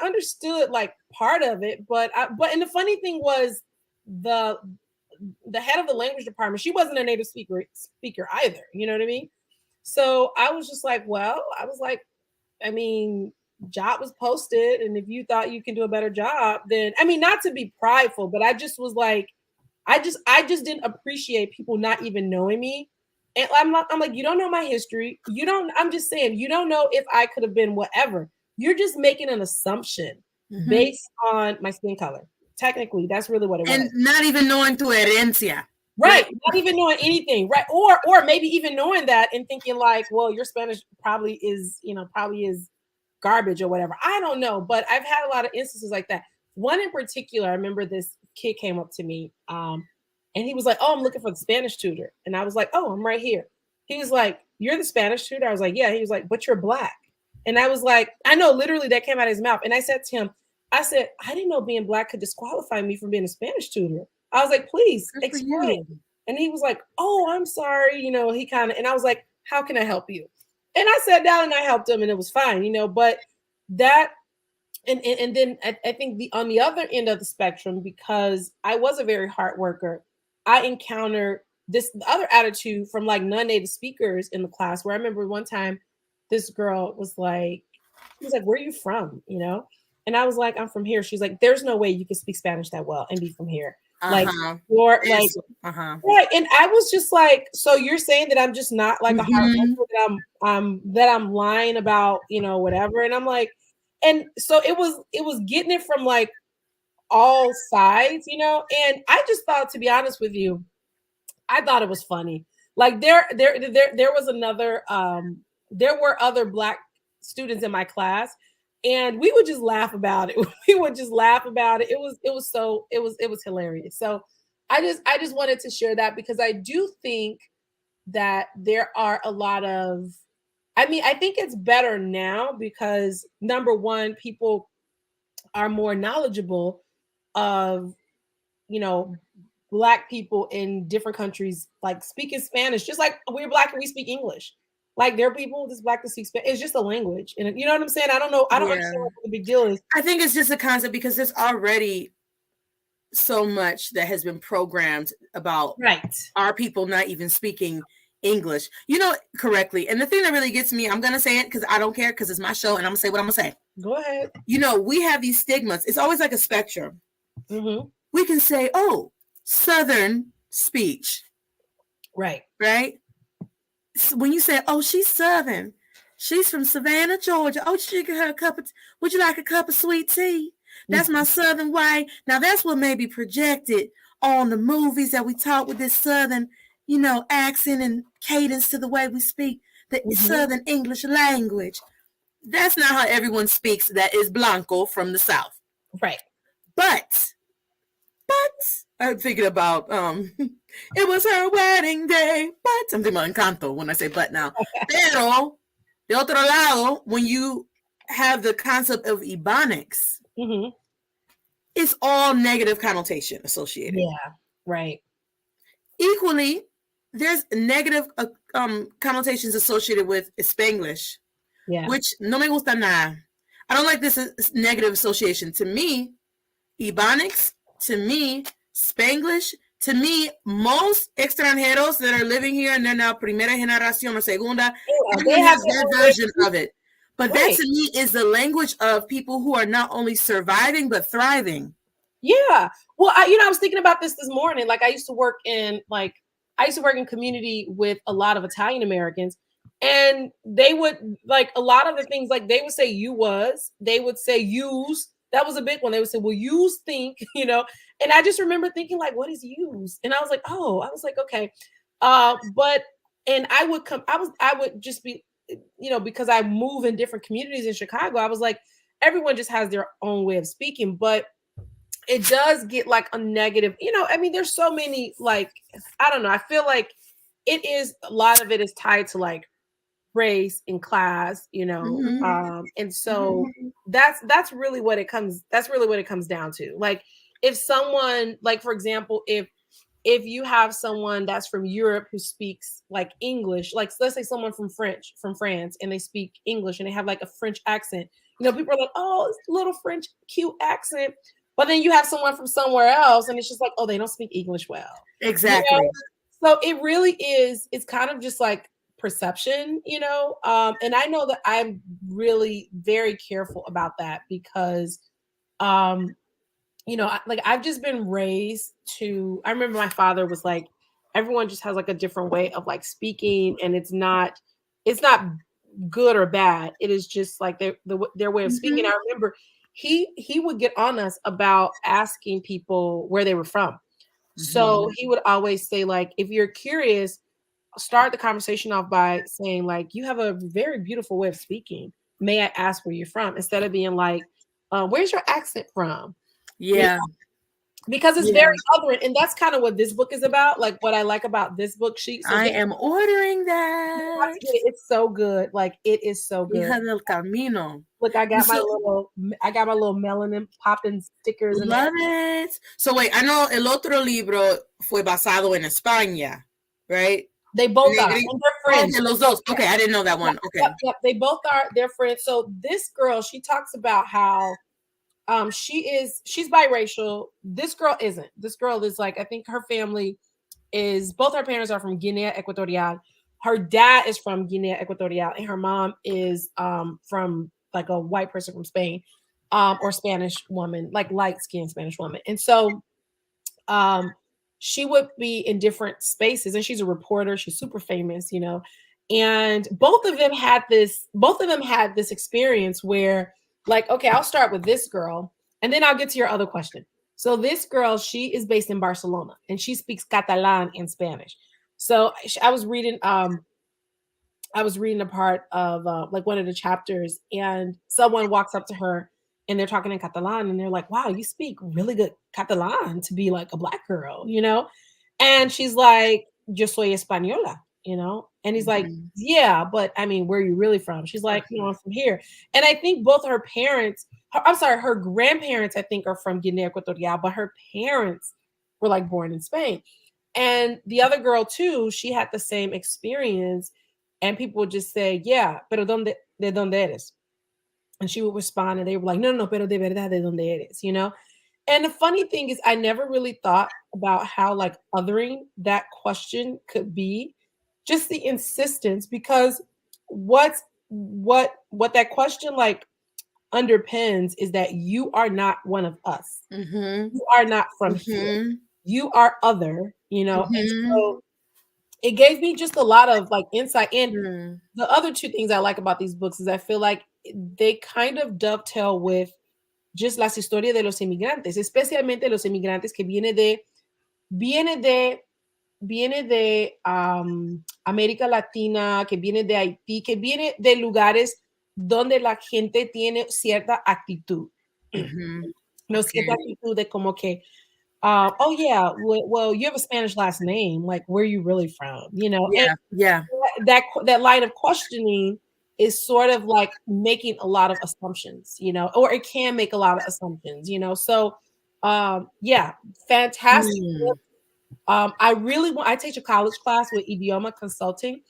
S2: understood like part of it, but and the funny thing was the head of the language department, she wasn't a native speaker either. You know what I mean? So I was just like, well, I was like, I mean, job was posted, and if you thought you can do a better job, then I mean, not to be prideful, but I just was like, I just didn't appreciate people not even knowing me. And I'm like, you don't know my history. You don't, I'm just saying, you don't know if I could have been whatever. You're just making an assumption based on my skin color. Technically, that's really what it was.
S1: And not even knowing tu herencia.
S2: Right. Not even knowing anything. Right. Or maybe even knowing that and thinking like, well, your Spanish probably is garbage or whatever. I don't know. But I've had a lot of instances like that. One in particular, I remember this kid came up to me and he was like, oh, I'm looking for the Spanish tutor. And I was like, oh, I'm right here. He was like, you're the Spanish tutor? I was like, yeah. He was like, but you're Black. And I was like, I know, literally that came out of his mouth. And I said to him, I said, I didn't know being Black could disqualify me from being a Spanish tutor. I was like, please explain. And he was like, oh, I'm sorry. You know, and I was like, how can I help you? And I sat down and I helped him and it was fine, you know, but that, and then I think on the other end of the spectrum, because I was a very hard worker, I encountered the other attitude from like non-native speakers in the class, where I remember one time this girl was like, where are you from? You know? And I was like, I'm from here. She's like, there's no way you can speak Spanish that well and be from here. Right. And I was just like, so you're saying that I'm just not like a hard worker, that I'm lying about, you know, whatever. And I'm like, and so it was getting it from like all sides, you know. And I just thought, to be honest with you, I thought it was funny. Like there was another, there were other Black students in my class, and we would just laugh about it. We would just laugh about it. It was hilarious. So I just wanted to share that, because I do think that there are a lot of, I mean, I think it's better now because, number one, people are more knowledgeable of, you know, Black people in different countries, like speaking Spanish, just like we're Black and we speak English. Like there are people that's Black to speak Spanish. It's just a language. And you know what I'm saying? I don't know. I don't understand what the big deal is.
S1: I think it's just a concept because there's already so much that has been programmed about our people not even speaking English, you know, correctly. And the thing that really gets me, I'm going to say it because I don't care, because it's my show and I'm going to say what I'm going to say.
S2: Go ahead.
S1: You know, we have these stigmas. It's always like a spectrum. Mm-hmm. We can say, oh, Southern speech. Right. So when you say, oh, she's Southern, she's from Savannah, Georgia. Oh, she get her a cup of, would you like a cup of sweet tea? That's my Southern white. Now that's what may be projected on the movies that we talk with this Southern, you know, accent and cadence to the way we speak the Southern English language. That's not how everyone speaks that is Blanco from the South. Right. But I'm thinking about, it was her wedding day, but I'm thinking about Encanto when I say but now. Pero, de otro lado, when you have the concept of Ebonics, it's all negative connotation associated.
S2: Yeah, right.
S1: Equally, there's negative connotations associated with Spanglish, which no me gusta nada. I don't like this negative association. To me, Ebonics, to me, Spanglish, to me, most extranjeros that are living here and they're now primera generación or segunda, they have their version of it. But that to me is the language of people who are not only surviving, but thriving.
S2: Yeah. Well, I was thinking about this morning. Like I used to work in community with a lot of Italian Americans, and they would, like, a lot of the things, like they would say you was, they would say use. That was a big one. They would say, well, use think, you know, and I just remember thinking like, what is use? And I was like, okay. And I would just be, you know, because I move in different communities in Chicago, I was like, everyone just has their own way of speaking, but it does get like a negative, you know, I mean, there's so many, like, I don't know. I feel like a lot of it is tied to like race in class, and so that's really what it comes down to. Like, if someone, like, for example, if you have someone that's from Europe who speaks like English, like let's say someone from France, and they speak English and they have like a French accent, people are like, oh, it's a little French cute accent. But then you have someone from somewhere else and it's just like, oh, they don't speak English well.
S1: Exactly.
S2: So it really is, it's kind of just like perception, and I know that I'm really very careful about that because like, I've just been raised to, I remember my father was like, everyone just has like a different way of like speaking, and it's not good or bad. It is just like their way of speaking. I remember he would get on us about asking people where they were from. So he would always say, like, if you're curious, start the conversation off by saying, like, you have a very beautiful way of speaking. May I ask where you're from? Instead of being like, where's your accent from?
S1: Yeah.
S2: Because it's very othering. And that's kind of what this book is about. Like, what I like about this book.
S1: I am ordering that.
S2: It's so good. Like, it is so good.
S1: Hija del camino.
S2: Look, I got my little melanin popping stickers.
S1: Love it. So wait, I know el otro libro fue basado en España, right?
S2: They both are. And they're friends.
S1: Okay, los dos. Okay, I didn't know that one. Okay.
S2: Yep. They both are. They're friends. So this girl, she talks about how she's biracial. This girl isn't. This girl is like, I think her family is, both her parents are from Guinea Equatorial. Her dad is from Guinea Equatorial, and her mom is from like a white person from Spain, or Spanish woman, like light-skinned Spanish woman. And so she would be in different spaces, and she's a reporter. She's super famous, and both of them had this experience where, like, okay, I'll start with this girl and then I'll get to your other question. So this girl, she is based in Barcelona and she speaks Catalan and Spanish. So I was reading a part of like one of the chapters, and someone walks up to her and they're talking in Catalan and they're like, wow, you speak really good Catalan to be like a Black girl, And she's like, yo soy española, And he's like, yeah, but I mean, where are you really from? She's like, I'm from here. And I think both her parents, her grandparents, I think, are from Guinea Equatorial, but her parents were like born in Spain. And the other girl too, she had the same experience. And people would just say, yeah, pero de dónde eres? And she would respond and they were like, no, pero de verdad, de dónde eres, And the funny thing is, I never really thought about how like othering that question could be, just the insistence, because what that question like underpins is that you are not one of us. You are not from here. You are other, And so it gave me just a lot of like insight. And the other two things I like about these books is I feel like they kind of dovetail with just las historias de los inmigrantes, especialmente los inmigrantes que viene de América Latina, que viene de Haití, que viene de lugares donde la gente tiene cierta actitud. No, cierta actitud de como que, oh yeah, well, you have a Spanish last name, like, where are you really from?
S1: Yeah.
S2: That line of questioning is sort of like making a lot of assumptions, or it can make a lot of assumptions, So, yeah, fantastic. I teach a college class with idioma consulting,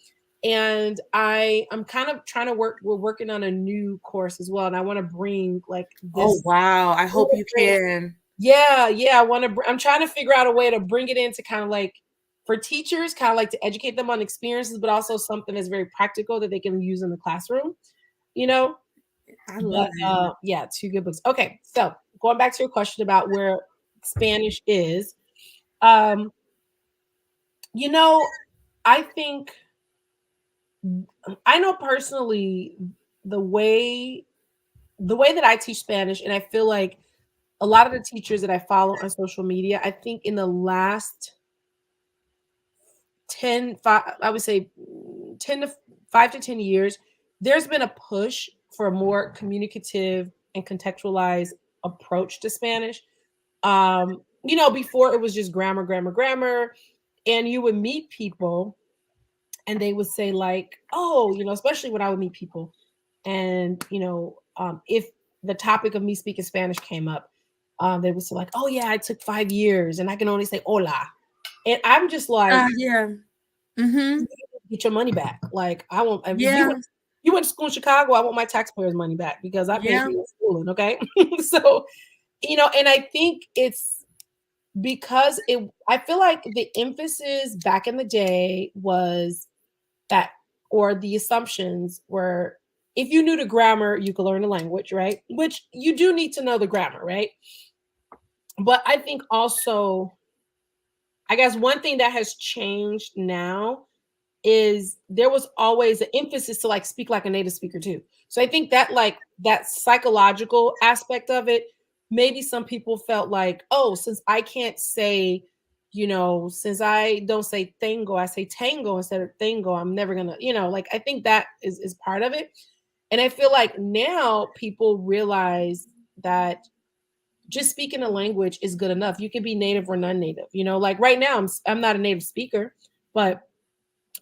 S2: and I'm kind of we're working on a new course as well. And I want to bring like this.
S1: Oh, wow. I hope you can.
S2: Yeah. I'm trying to figure out a way to bring it into kind of like for teachers, kind of like to educate them on experiences, but also something that's very practical that they can use in the classroom,
S1: I love it.
S2: Yeah, two good books. Okay. So going back to your question about where Spanish is, I think, I know personally the way that I teach Spanish, and I feel like a lot of the teachers that I follow on social media, I think in the last 5 to 10 years, there's been a push for a more communicative and contextualized approach to Spanish. Before it was just grammar, and you would meet people and they would say like, oh, especially when I would meet people, and if the topic of me speaking Spanish came up, they would say like, oh yeah, I took 5 years and I can only say hola, and I'm just like,
S1: yeah. Mm-hmm.
S2: get your money back. Like I won't. If
S1: Yeah.
S2: you went to school in Chicago, I want my taxpayers' money back because I paid
S1: Yeah.
S2: for your schooling. Okay, so and I think it's because I feel like the emphasis back in the day was that, or the assumptions were, if you knew the grammar, you could learn the language, right? Which you do need to know the grammar, right? But I think also, I guess one thing that has changed now is there was always an emphasis to like speak like a native speaker too. So I think that like that psychological aspect of it, maybe some people felt like, oh, since I can't say, since I don't say tango, I say tango instead of tango, I'm never gonna, like I think that is part of it. And I feel like now people realize that just speaking a language is good enough. You can be native or non-native, like right now I'm not a native speaker, but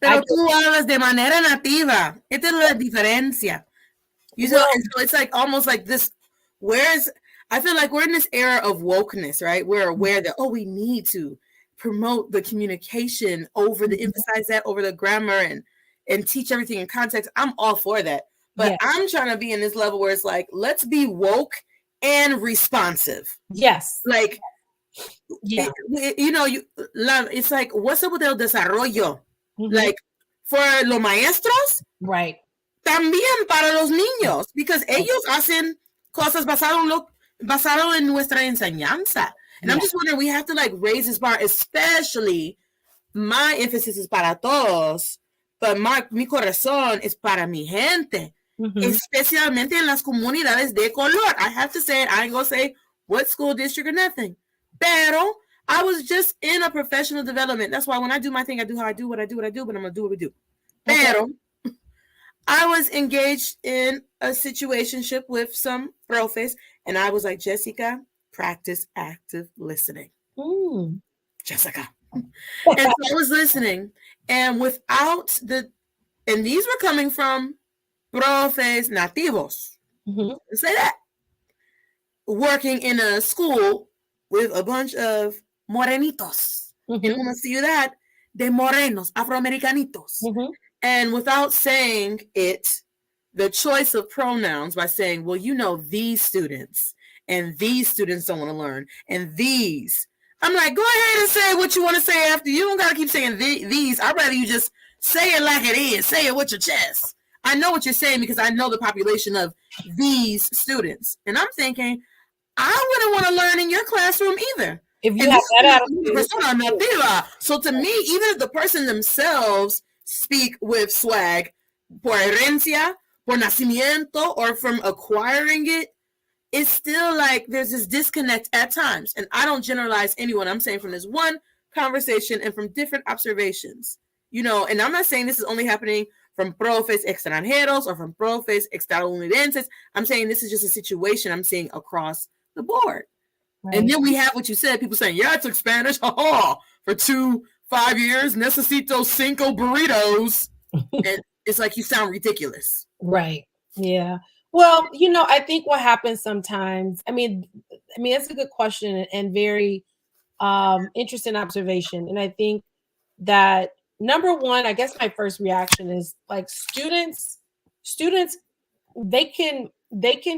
S1: Pero tú hablas de manera nativa. Esta es la diferencia. So it's like almost like this. I feel like we're in this era of wokeness, right? We're aware that, we need to promote the communication over the emphasize that over the grammar and teach everything in context. I'm all for that. But I'm trying to be in this level where it's like, let's be woke and responsive.
S2: Yes.
S1: Like, it's like, what's up with el desarrollo? Mm-hmm. Like, for los maestros,
S2: right?
S1: También para los niños, because ellos hacen cosas basado en nuestra enseñanza. And I'm just wondering, we have to like raise this bar, especially my emphasis is para todos, but mi corazón es para mi gente, especialmente en las comunidades de color. I have to say it. I ain't gonna say what school district or nothing. Pero I was just in a professional development. That's why when I do my thing, I do how I do what I do, but I'm going to do what we do. Pero I was engaged in a situationship with some profes, and I was like, Jessica, practice active listening. Jessica. And so I was listening, and and these were coming from profes nativos. Say that. Working in a school with a bunch of morenitos in una ciudad de morenos, afroamericanitos. And without saying it, the choice of pronouns by saying, well, these students and these students don't want to learn and these. I'm like, go ahead and say what you want to say after. You don't got to keep saying these. I'd rather you just say it like it is. Say it with your chest. I know what you're saying because I know the population of these students. And I'm thinking, I wouldn't want to learn in your classroom either.
S2: If you have that attitude.
S1: So to me, even if the person themselves speak with swag, por herencia, por nacimiento, or from acquiring it, it's still like there's this disconnect at times. And I don't generalize anyone. I'm saying from this one conversation and from different observations, and I'm not saying this is only happening from profes extranjeros or from profes estadounidenses. I'm saying this is just a situation I'm seeing across the board. Right. And then we have what you said, people saying, I took Spanish for 5 years, necesito 5 burritos. And it's like, you sound ridiculous.
S2: Right. Yeah. Well, I think what happens sometimes, I mean, that's a good question and very interesting observation. And I think that number one, I guess my first reaction is like students, they can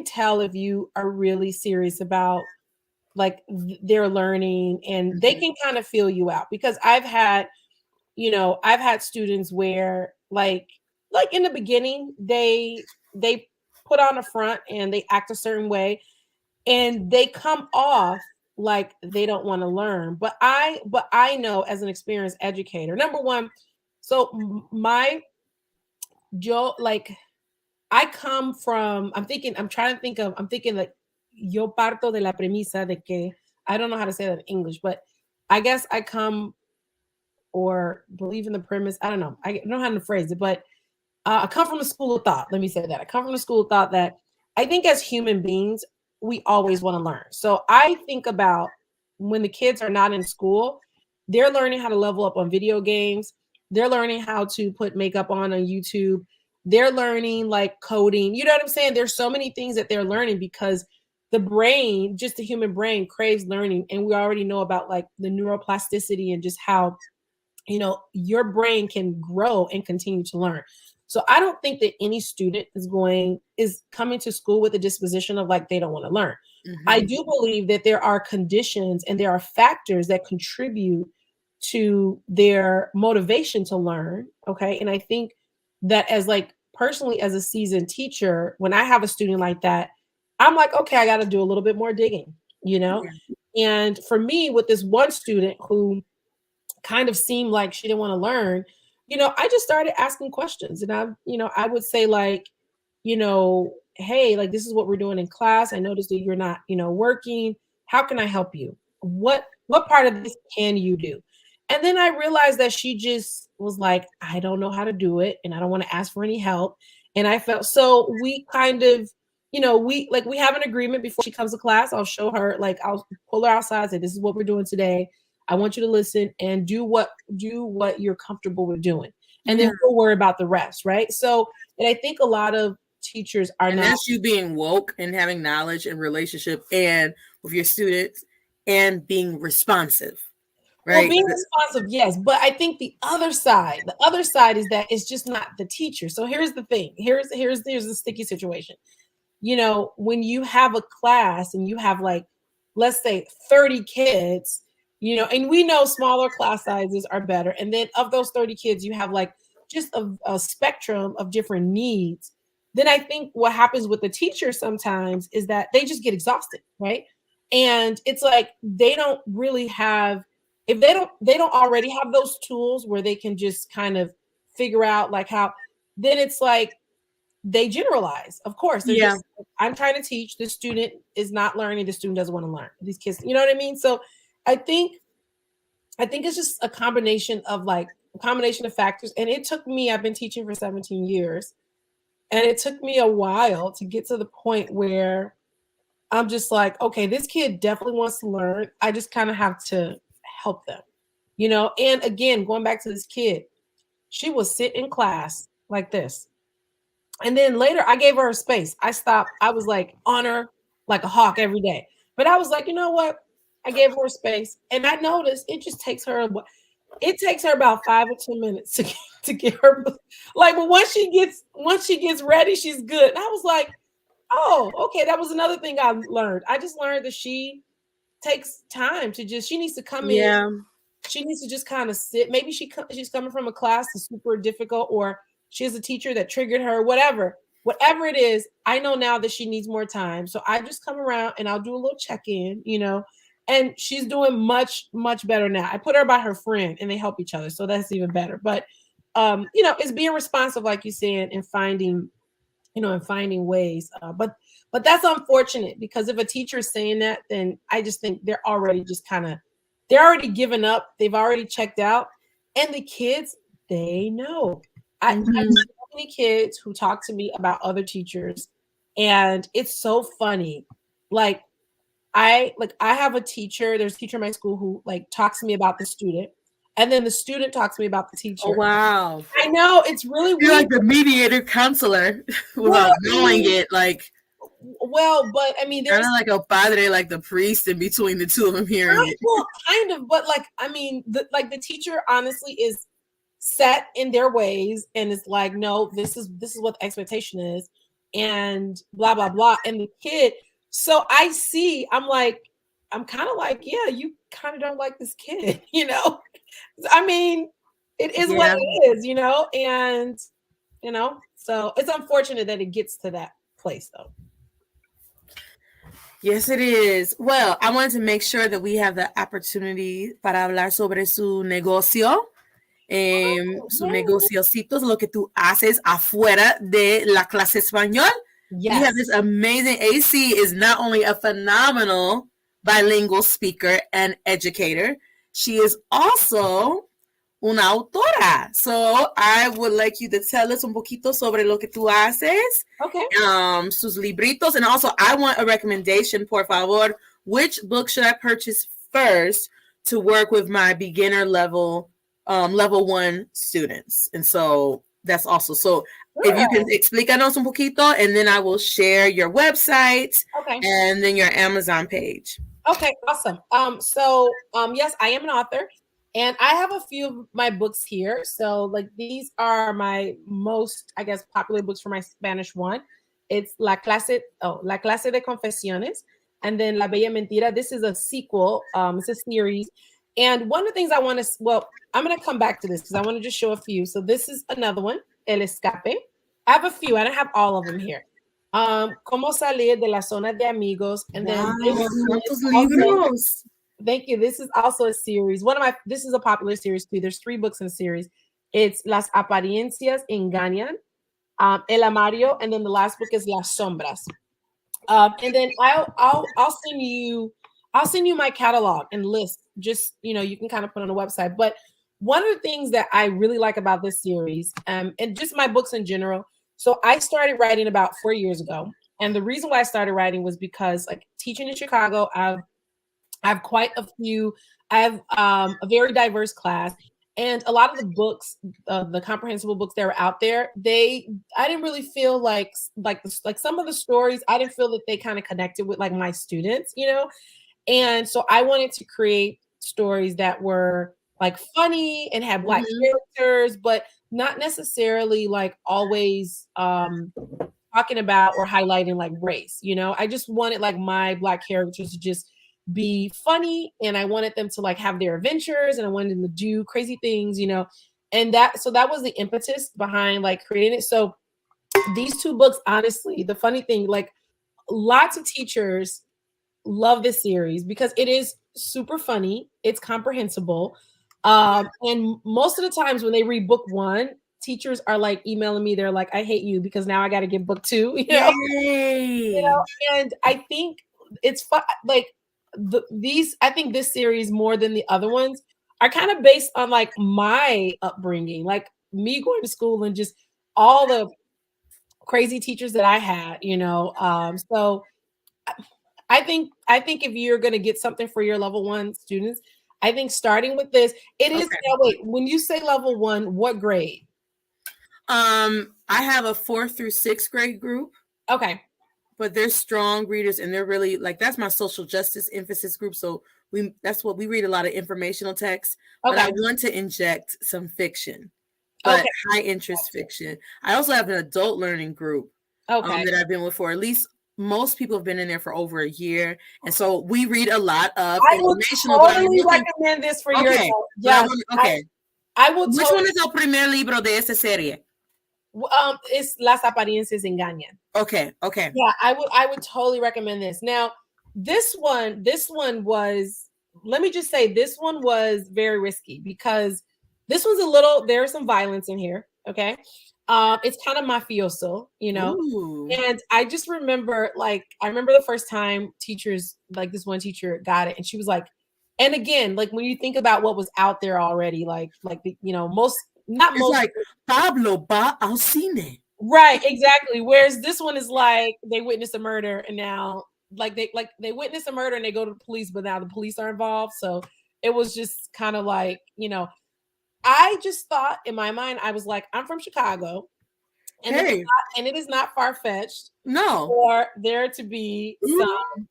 S2: tell if you are really serious about like their learning, and they can kind of feel you out, because I've had students where like in the beginning, they put on a front and they act a certain way and they come off like they don't want to learn. But I know as an experienced educator, number one, so I come from, I'm thinking like, yo parto de la premisa de que, I don't know how to say that in English, but I guess I come or believe in the premise. I don't know. I don't know how to phrase it, but I come from a school of thought. Let me say that. I come from a school of thought that I think as human beings, we always want to learn. So I think about when the kids are not in school, they're learning how to level up on video games. They're learning how to put makeup on YouTube. They're learning like coding. You know what I'm saying? There's so many things that they're learning because the brain, just the human brain, craves learning. And we already know about like the neuroplasticity and just how, you know, your brain can grow and continue to learn. So I don't think that any student is coming to school with a disposition of like they don't want to learn. Mm-hmm. I do believe that there are conditions and there are factors that contribute to their motivation to learn. Okay. And I think that as like personally as a seasoned teacher, when I have a student like that, I'm like, okay, I got to do a little bit more digging, you know? Yeah. And for me, with this one student who kind of seemed like she didn't want to learn, you know, I just started asking questions. And I would say like, you know, hey, like this is what we're doing in class. I noticed that you're not, you know, working. How can I help you? What part of this can you do? And then I realized that she just was like, I don't know how to do it. And I don't want to ask for any help. And I felt, so we kind of, you know, we have an agreement before she comes to class. I'll show her, like, I'll pull her outside, say, this is what we're doing today. I want you to listen and do what you're comfortable with doing. And then we'll worry about the rest. Right. So, and I think a lot of teachers are not.
S1: That's you being woke and having knowledge and relationship and with your students and being responsive. Right.
S2: Well, being responsive, yes. But I think the other side is that it's just not the teacher. So here's the thing. Here's the sticky situation. You know, when you have a class and you have like, let's say 30 kids, you know, and we know smaller class sizes are better. And then of those 30 kids, you have like just a spectrum of different needs. Then I think what happens with the teacher sometimes is that they just get exhausted, right? And it's like they don't really have, if they don't already have those tools where they can just kind of figure out like how, then it's like they generalize. Of course, just, I'm trying to teach. The student is not learning. The student doesn't want to learn. These kids, you know what I mean? So I think it's just a combination of factors. And it took me, I've been teaching for 17 years. And it took me a while to get to the point where I'm just like, okay, this kid definitely wants to learn. I just kind of have to help them, you know? And again, going back to this kid, she would sit in class like this. And then later I gave her a space. I stopped. I was like on her like a hawk every day. But I was like, you know what? I gave her a space. And I noticed it just takes her about 5 or 10 minutes to get her, like, but once she gets ready, she's good. And I was like, oh, okay. That was another thing I learned. I just learned that she takes time to she needs to come in. She needs to just kind of sit. Maybe she's coming from a class that's super difficult, or she has a teacher that triggered her, whatever it is. I know now that she needs more time. So I just come around and I'll do a little check-in, you know, and she's doing much, much better now. I put her by her friend and they help each other. So that's even better. But, you know, it's being responsive, like you said, and finding ways. But that's unfortunate, because if a teacher is saying that, then I just think they're already given up. They've already checked out. And the kids, they know. I have so many kids who talk to me about other teachers, and it's so funny. Like I have a teacher, there's a teacher in my school who like talks to me about the student, and then the student talks to me about the teacher.
S1: Oh, wow.
S2: I know, it's really weird.
S1: You're like the mediator counselor without knowing it. Like,
S2: well, but I mean,
S1: there's kind of like a padre, like the priest in between the two of them hearing it.
S2: Well, kind of, but like, I mean, the teacher honestly is set in their ways and it's like, no, this is what the expectation is, and blah blah blah. And the kid, so I'm kind of like, yeah, you kind of don't like this kid, you know. I mean, it is what it is, you know. And you know, so it's unfortunate that it gets to that place, though.
S1: Yes, it is. Well, I wanted to make sure that we have the opportunity para hablar sobre su negocio. Sus negociositos, lo que tú haces afuera de la clase español. Yes. You have this amazing, AC is not only a phenomenal bilingual speaker and educator, she is also una autora. So I would like you to tell us un poquito sobre lo que tú haces.
S2: Okay.
S1: Sus libritos. And also I want a recommendation, por favor. Which book should I purchase first to work with my beginner level level 1 students. And so that's also, so
S2: Sure.
S1: if you can explícanos un poquito, and then I will share your website and then your Amazon page.
S2: Okay, awesome. So yes, I am an author, and I have a few of my books here. So like these are my most, I guess, popular books for my Spanish one. It's La Clase de Confesiones, and then La Bella Mentira. This is a sequel. It's a series. And one of the things I want to, well, I'm going to come back to this because I want to just show a few. So this is another one, El Escape. I have a few. I don't have all of them here. Cómo salir de la zona de amigos, and then
S1: libros.
S2: Thank you. This is also a series. This is a popular series too. There's 3 books in the series. It's Las Apariencias Engañan, El Amario, and then the last book is Las Sombras. And then I'll send you my catalog and list. Just, you can kind of put on the website. But one of the things that I really like about this series, and just my books in general. So I started writing about 4 years ago, and the reason why I started writing was because, like, teaching in Chicago, I have quite a few. I have a very diverse class, and a lot of the books, the comprehensible books that were out there, I didn't really feel like some of the stories, I didn't feel that they kind of connected with like my students, and so I wanted to create stories that were like funny and had Black characters, but not necessarily like always talking about or highlighting like race. I just wanted like my Black characters to just be funny, and I wanted them to like have their adventures, and I wanted them to do crazy things, and that was the impetus behind like creating it. So these 2 books, honestly, the funny thing, like, lots of teachers love this series because it is super funny, it's comprehensible, and most of the times when they read book 1, teachers are like emailing me, they're like, I hate you because now I got to get book 2, and I think it's fun. Like, I think this series, more than the other ones, are kind of based on like my upbringing, like me going to school and just all the crazy teachers that I had, so I think if you're going to get something for your level 1 students, I think starting with this, it is. Now, wait, when you say level 1, what grade?
S1: I have a 4th through 6th grade group.
S2: Okay.
S1: But they're strong readers, and they're really like, that's my social justice emphasis group. So that's what we read, a lot of informational text. Okay. But I want to inject some fiction, but high interest fiction. I also have an adult learning group that I've been with for at least, most people have been in there for over a year. And so we read a lot of informational.
S2: I would totally recommend this for your adult. Yeah. I will.
S1: Which one is el primer libro de esa serie?
S2: It's Las Apariencias Engañan.
S1: Okay.
S2: Yeah, I would totally recommend this. Now, this one was, let me just say, this one was very risky because this one's there's some violence in here. Okay. It's kind of mafioso, Ooh. And I just remember, the first time teachers, like this one teacher got it, and she was like, and again, like when you think about what was out there already, most. Not
S1: it's
S2: most,
S1: like Pablo va al cine.
S2: Right, exactly. Whereas this one is like they witness a murder, and now they witness a murder and they go to the police, but now the police are involved. So it was just kind of like, I just thought in my mind, I was like, I'm from Chicago, and it is not far-fetched.
S1: No,
S2: for there to be some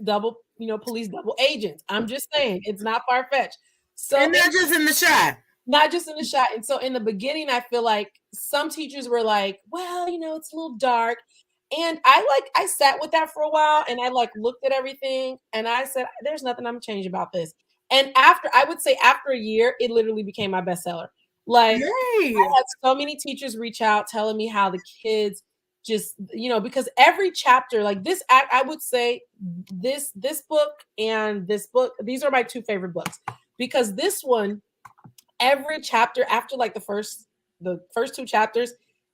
S2: double, police double agents. I'm just saying it's not far-fetched. So
S1: and not just in the shot.
S2: Not just in the shot. And so in the beginning, I feel like some teachers were like, well, it's a little dark. And I sat with that for a while, and I looked at everything, and I said, there's nothing I'm gonna change about this. And after a year, it literally became my bestseller. Like, I had so many teachers reach out telling me how the kids just, because every chapter, like this, I would say this book and this book, these are my 2 favorite books, because this one, every chapter after the first 2 chapters,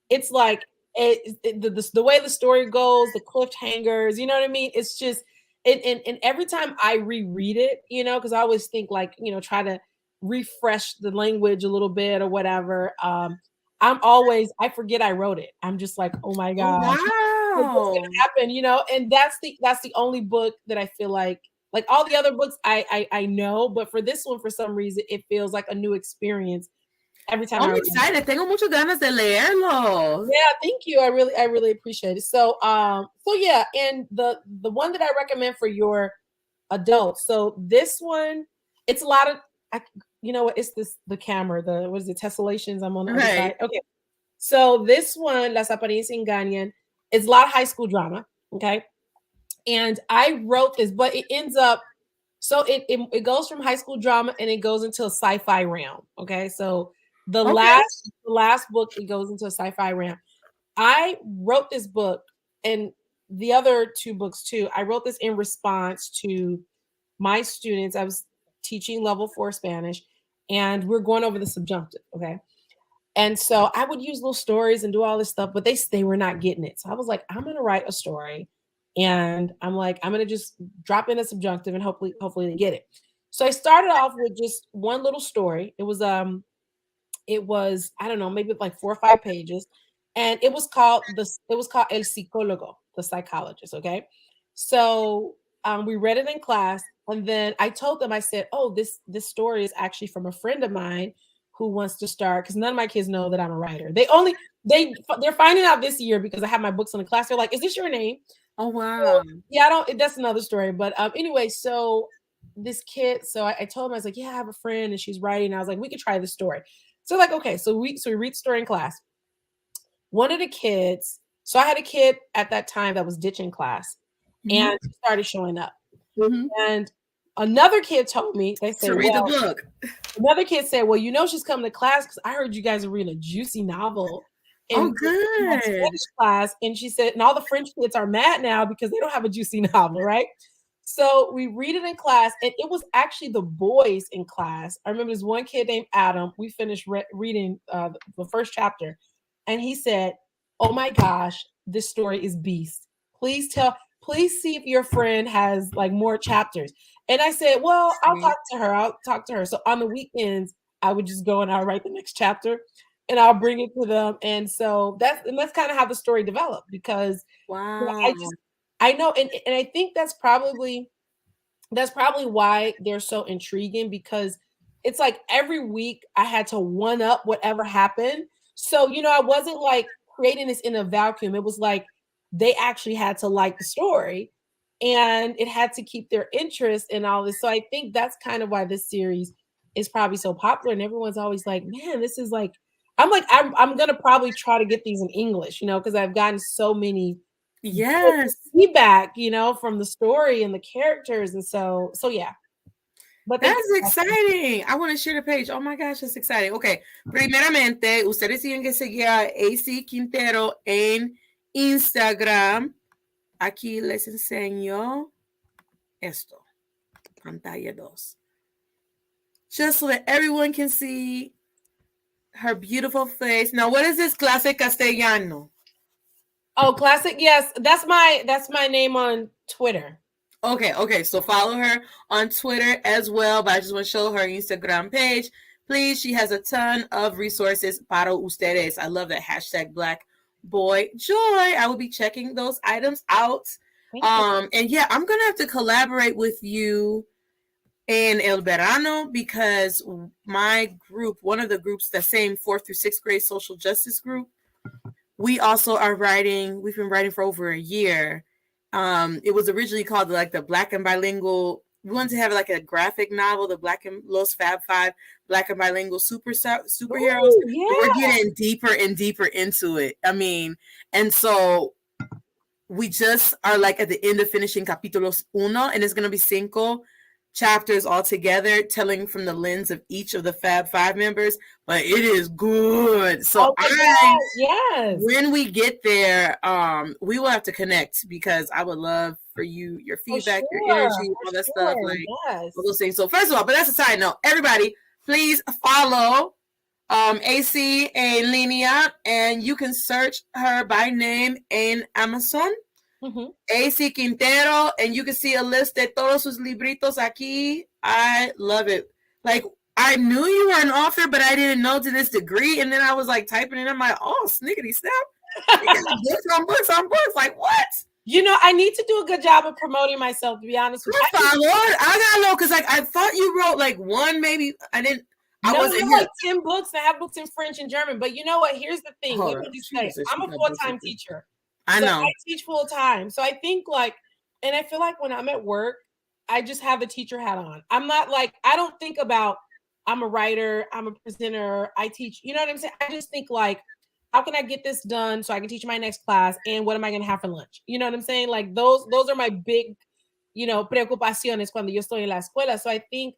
S2: it's like the way the story goes, the cliffhangers, you know what I mean? It's just, and every time I reread it, because I always think try to refresh the language a little bit or whatever. I forget I wrote it. I'm just like, oh my God,
S1: wow,
S2: what's gonna happen? And that's the only book that I feel like Like all the other books I know, but for this one, for some reason, it feels like a new experience every time I
S1: I'm
S2: read it.
S1: excited. Tengo muchas ganas de leerlo.
S2: Yeah, thank you. I really appreciate it. So yeah, and the one that I recommend for your adults. So this one, it's a lot of you know what? It's the camera. What is it? Tessellations. I'm on the other side. Okay. So this one, Las Apariencias Engañan, is a lot of high school drama. Okay. And I wrote this, but it ends up, so it goes from high school drama and it goes into a sci-fi realm. Okay. So the last book, it goes into a sci-fi realm. I wrote this book and the other two books too. I wrote this in response to my students. I was teaching level 4 Spanish and we're going over the subjunctive. Okay. And so I would use little stories and do all this stuff, but they were not getting it. So I was like, I'm going to write a story and I'm going to just drop in a subjunctive and hopefully they get it. So I started off with just one little story. It was I don't know, maybe like 4 or 5 pages, and it was called El Psicólogo, the psychologist. Okay, so we read it in class, and then I told them, I said, "Oh, this story is actually from a friend of mine who wants to start," because none of my kids know that I'm a writer. They're finding out this year because I have my books in the class. They're like, "Is this your name?"
S1: Oh wow.
S2: So, yeah, that's another story. But anyway, so this kid, so I told him, I was like, "Yeah, I have a friend and she's writing." I was like, "We could try this story." So like, okay, so we read the story in class. One of the kids, so I had a kid at that time that was ditching class, and he started showing up. And another kid told me, they said,
S1: to read the book.
S2: Another kid said, "Well, she's coming to class because I heard you guys are reading a juicy novel in Spanish class." And she said, and all the French kids are mad now because they don't have a juicy novel, right? So we read it in class, and it was actually the boys in class. I remember this one kid named Adam. We finished reading the first chapter, and he said, "Oh my gosh, this story is beast. Please see if your friend has like more chapters." And I said, "Well, I'll talk to her." So on the weekends, I would just go and I'll write the next chapter, and I'll bring it to them. And so that's kind of how the story developed, because I know, and I think that's probably why they're so intriguing, because it's like every week I had to one up whatever happened. So, I wasn't like creating this in a vacuum. It was like they actually had to like the story and it had to keep their interest in all this. So I think that's kind of why this series is probably so popular. And everyone's always like, man, this is like, I'm going to probably try to get these in English, because I've gotten so many feedback, from the story and the characters. And so yeah.
S1: But that's exciting. I want to share the page. Oh my gosh, that's exciting. Okay, primeramente, ustedes tienen que seguir a AC Quintero en Instagram. Aquí les enseño esto. Pantalla 2. Just so that everyone can see her beautiful face. Now, what is this? Clase Castellano.
S2: Oh, classic. Yes, that's my name on Twitter.
S1: Okay. So follow her on Twitter as well. But I just want to show her Instagram page. Please, she has a ton of resources para ustedes. I love that hashtag Black Boy Joy. I will be checking those items out. And yeah, I'm gonna have to collaborate with you in El Verano, because my group, one of the groups, the same 4th through 6th grade social justice group, we also are writing. We've been writing for over a year. It was originally called like the Black and Bilingual. We wanted to have like a graphic novel, the Black and Los Fab Five Black and Bilingual superheroes.
S2: Ooh, yeah.
S1: We're getting deeper and deeper into it. I mean, and so we just are like at the end of finishing capítulos 1, and it's going to be 5 chapters all together, telling from the lens of each of the Fab Five members. But it is good. So when we get there, we will have to connect, because I would love for you, your feedback, your energy, all that stuff, like all those things. So first of all, but that's a side note. Everybody, please follow AC en línea, and you can search her by name in Amazon. AC Quintero, and you can see a list de todos sus libritos aquí. I love it. Like, I knew you were an author, but I didn't know to this degree. And then I was like typing it, I'm like, oh, snickety snap. Books on books on books. Like, what?
S2: You know, I need to do a good job of promoting myself, to be honest with you.
S1: Por favor, hágalo, because like I thought you wrote like one, maybe I didn't. I wasn't
S2: like 10 books. I have books in French and German. But you know what? Here's the thing.
S1: Hold
S2: Let
S1: on.
S2: me just say, I'm a full-time teacher.
S1: I
S2: So
S1: know.
S2: I teach full-time. So I think like, and I feel like when I'm at work, I just have the teacher hat on. I'm not like, I don't think about, I'm a writer, I'm a presenter, I teach, you know what I'm saying? I just think like, how can I get this done so I can teach my next class? And what am I going to have for lunch? You know what I'm saying? Like those are my big, you know, preocupaciones cuando yo estoy en la escuela. So I think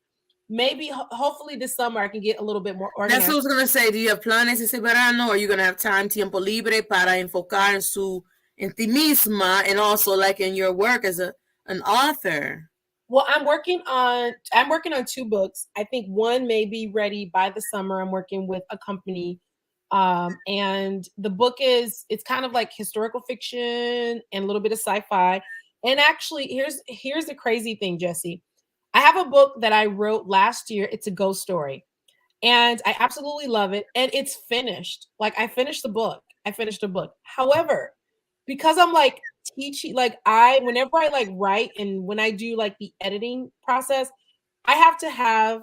S2: maybe, hopefully this summer I can get a little bit more organized.
S1: That's what I was going to say. Do you have planes ese verano? Or are you going to have time, tiempo libre para enfocar en ti misma and also like in your work as an author?
S2: Well, I'm working on 2 books. I think one may be ready by the summer. I'm working with a company. And the book it's kind of like historical fiction and a little bit of sci-fi. And actually, here's the crazy thing, Jessie. I have a book that I wrote last year. It's a ghost story. And I absolutely love it. And it's finished. Like I finished the book. However, because I'm like teaching, like whenever I like write and when I do like the editing process, I have to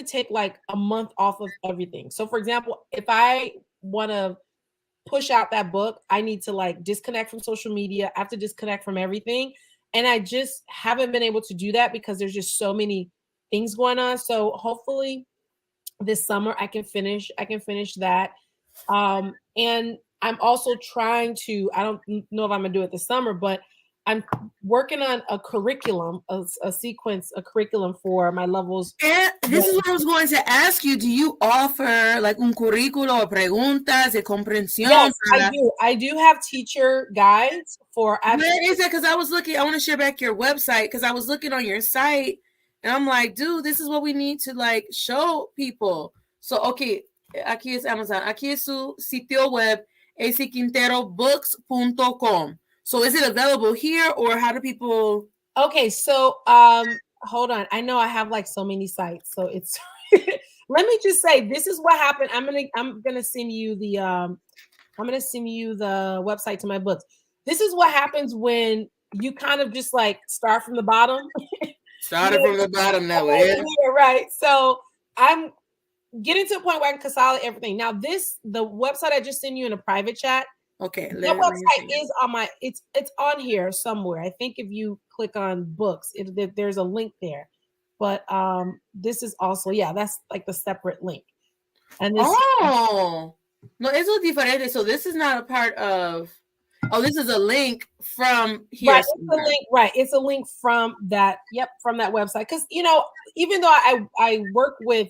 S2: take like a month off of everything. So for example, if I want to push out that book, I need to like disconnect from social media. I have to disconnect from everything. And I just haven't been able to do that because there's just so many things going on. So hopefully this summer I can finish that. And I'm also trying to, I don't know if I'm gonna do it this summer, but I'm working on a curriculum, a curriculum for my levels.
S1: And this is what I was going to ask you. Do you offer like un currículo o preguntas de comprensión?
S2: Yes, I do. I do have teacher guides for.
S1: Where is it? Because I was looking, I want to share back your website because I was looking on your site and I'm like, dude, this is what we need to like show people. So, okay, aquí es Amazon. Aquí es su sitio web, acquinterobooks.com. So is it available here or how do people?
S2: Okay, so hold on. I know I have like so many sites, so it's let me just say this is what happened. I'm gonna send you the website to my books. This is what happens when you kind of just like start from the bottom.
S1: Started from the bottom now, yeah.
S2: Right. So I'm getting to a point where I can consolidate everything. Now, the website I just sent you in a private chat.
S1: Okay.
S2: The website is on it's on here somewhere. I think if you click on books, there's a link there. But this is also, that's like the separate link. And this
S1: no, eso es diferente. So this is not a part of. Oh, this is a link from here.
S2: Right, it's a link. Right, it's a link from that. Yep, from that website. Because even though I work with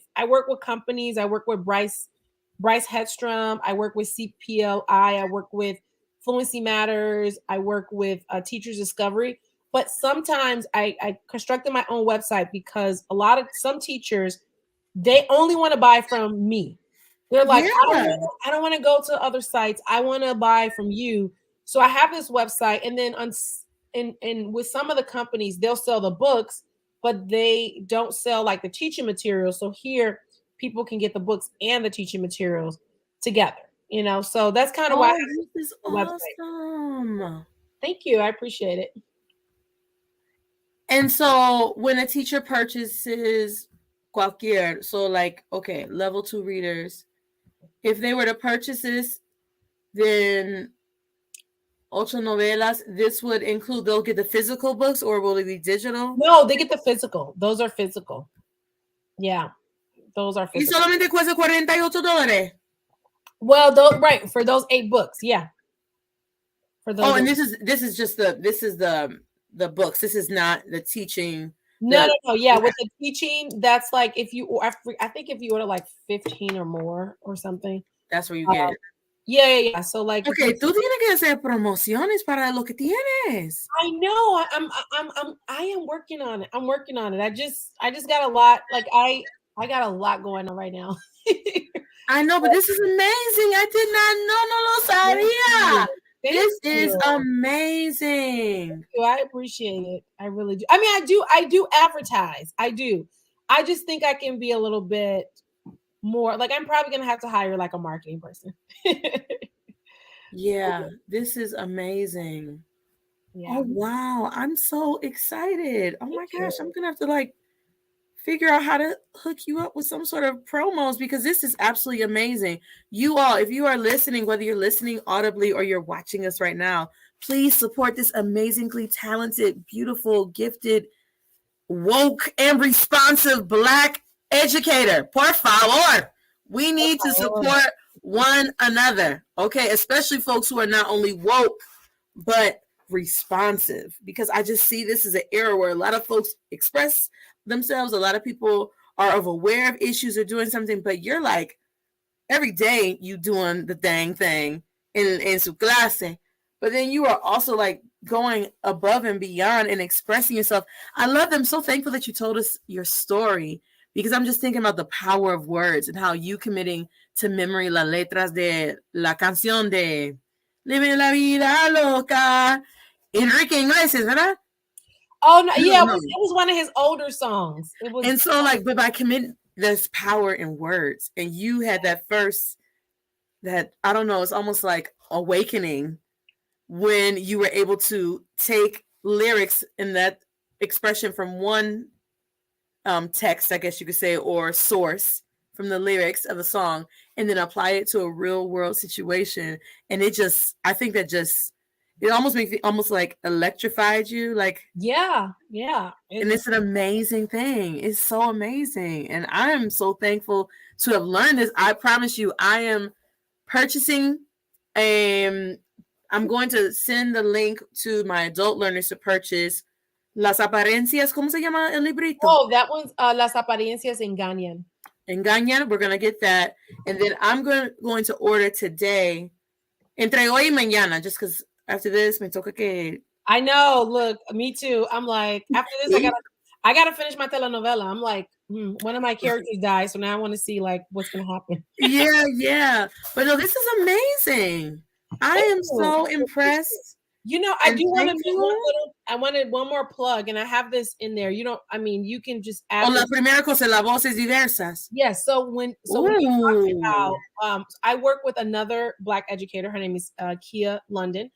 S2: companies, I work with Bryce Hedstrom, I work with CPLI, I work with Fluency Matters, I work with Teachers Discovery. But sometimes I constructed my own website because some teachers, they only want to buy from me. They're like, I don't want to go to other sites. I want to buy from you. So I have this website, and then and with some of the companies, they'll sell the books, but they don't sell like the teaching materials. So here, people can get the books and the teaching materials together. So that's kind of why
S1: this is awesome.
S2: Thank you, I appreciate it.
S1: And so when a teacher purchases cualquier, so like level 2 readers, if they were to purchase this, then ocho novelas, this would include, they'll get the physical books or will it be digital?
S2: No, they get the physical. Those are physical. Yeah, those are physical.
S1: Y solamente cuesta $48.
S2: Well, right, for those 8 books, yeah.
S1: For those and this is just the books. This is not the teaching.
S2: No. Yeah, with the teaching, that's like I think if you order like 15 or more or something.
S1: That's where you get it.
S2: Yeah. So like,
S1: okay, tú tienes que hacer promociones para lo que tienes.
S2: I know. I am working on it. I'm working on it. I just got a lot. Like I got a lot going on right now.
S1: I know, but this is amazing. I did not know. No lo sabía. This is amazing.
S2: I appreciate it. I really do. I mean, I do advertise. I do. I just think I can be a little bit more, like I'm probably gonna have to hire like a marketing person.
S1: Yeah, this is amazing.
S2: Yeah.
S1: Oh, wow. I'm so excited. Oh, my
S2: Thank
S1: gosh.
S2: you.
S1: I'm going to have to like figure out how to hook you up with some sort of promos because this is absolutely amazing. You all, if you are listening, whether you're listening audibly or you're watching us right now, please support this amazingly talented, beautiful, gifted, woke, and responsive Black educator. Por favor. We need to support one another, okay? Especially folks who are not only woke, but responsive, because I just see this as an era where a lot of folks express themselves. A lot of people are aware of issues or doing something, but you're like every day you doing the dang thing in su clase, but then you are also like going above and beyond and expressing yourself. I love them. So thankful that you told us your story because I'm just thinking about the power of words and how you committing to memory las letras de la canción de Living la Vida Loca. Enrique Iglesias, ¿verdad?
S2: Oh no, yeah,
S1: No.
S2: it was one of his older songs. It was,
S1: and so like, but by committing, there's power in words, and you had that first, that I don't know, it's almost like awakening when you were able to take lyrics in that expression from one text, I guess you could say, or source from the lyrics of a song, and then apply it to a real world situation. And it just, I think that just, it almost makes it almost like electrified you, like,
S2: yeah.
S1: and it's an amazing thing. It's so amazing. And I am so thankful to have learned this. I promise you, I am purchasing I'm going to send the link to my adult learners to purchase Las Apariencias. ¿Cómo se llama el librito?
S2: Oh, that one's Las Apariencias Engañan.
S1: Engañan. We're going to get that. And then I'm going to order today, entre hoy y mañana, just because after this, me toca que...
S2: I know. Look, me too. I'm like, after this, I gotta finish my telenovela. I'm like, one of my characters dies, so now I want to see like what's gonna happen.
S1: Yeah. But no, this is amazing. I am so impressed.
S2: You know, I do want to make I wanted one more plug, and I have this in there. You can just add.
S1: La primera cosa, las voces diversas.
S2: Yes. So when you talk about, I work with another Black educator. Her name is Kia London,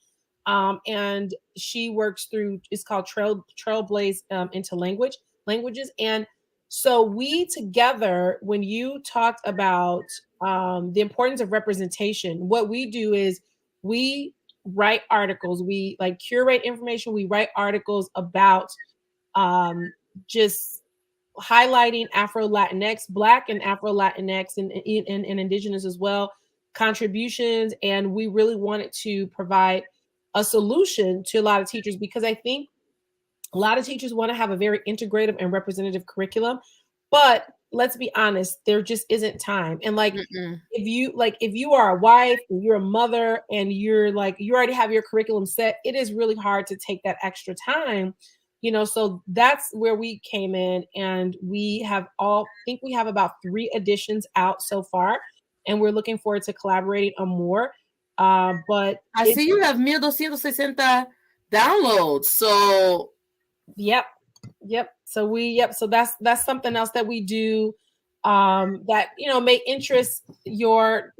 S2: and she works through. It's called Trailblaze into languages, and so we together. When you talked about the importance of representation, what we do is we write articles, we like curate information, we write articles about just highlighting Afro-Latinx, Black and Afro-Latinx and Indigenous as well, contributions. And we really wanted to provide a solution to a lot of teachers, because I think a lot of teachers want to have a very integrative and representative curriculum, but let's be honest, there just isn't time. And like, if you are a wife, you're a mother, and you're like, you already have your curriculum set, it is really hard to take that extra time, so that's where we came in. And we have about 3 editions out so far, and we're looking forward to collaborating on more. But
S1: I see you have 1,260 downloads. So
S2: Yep. So that's something else that we do, that may interest your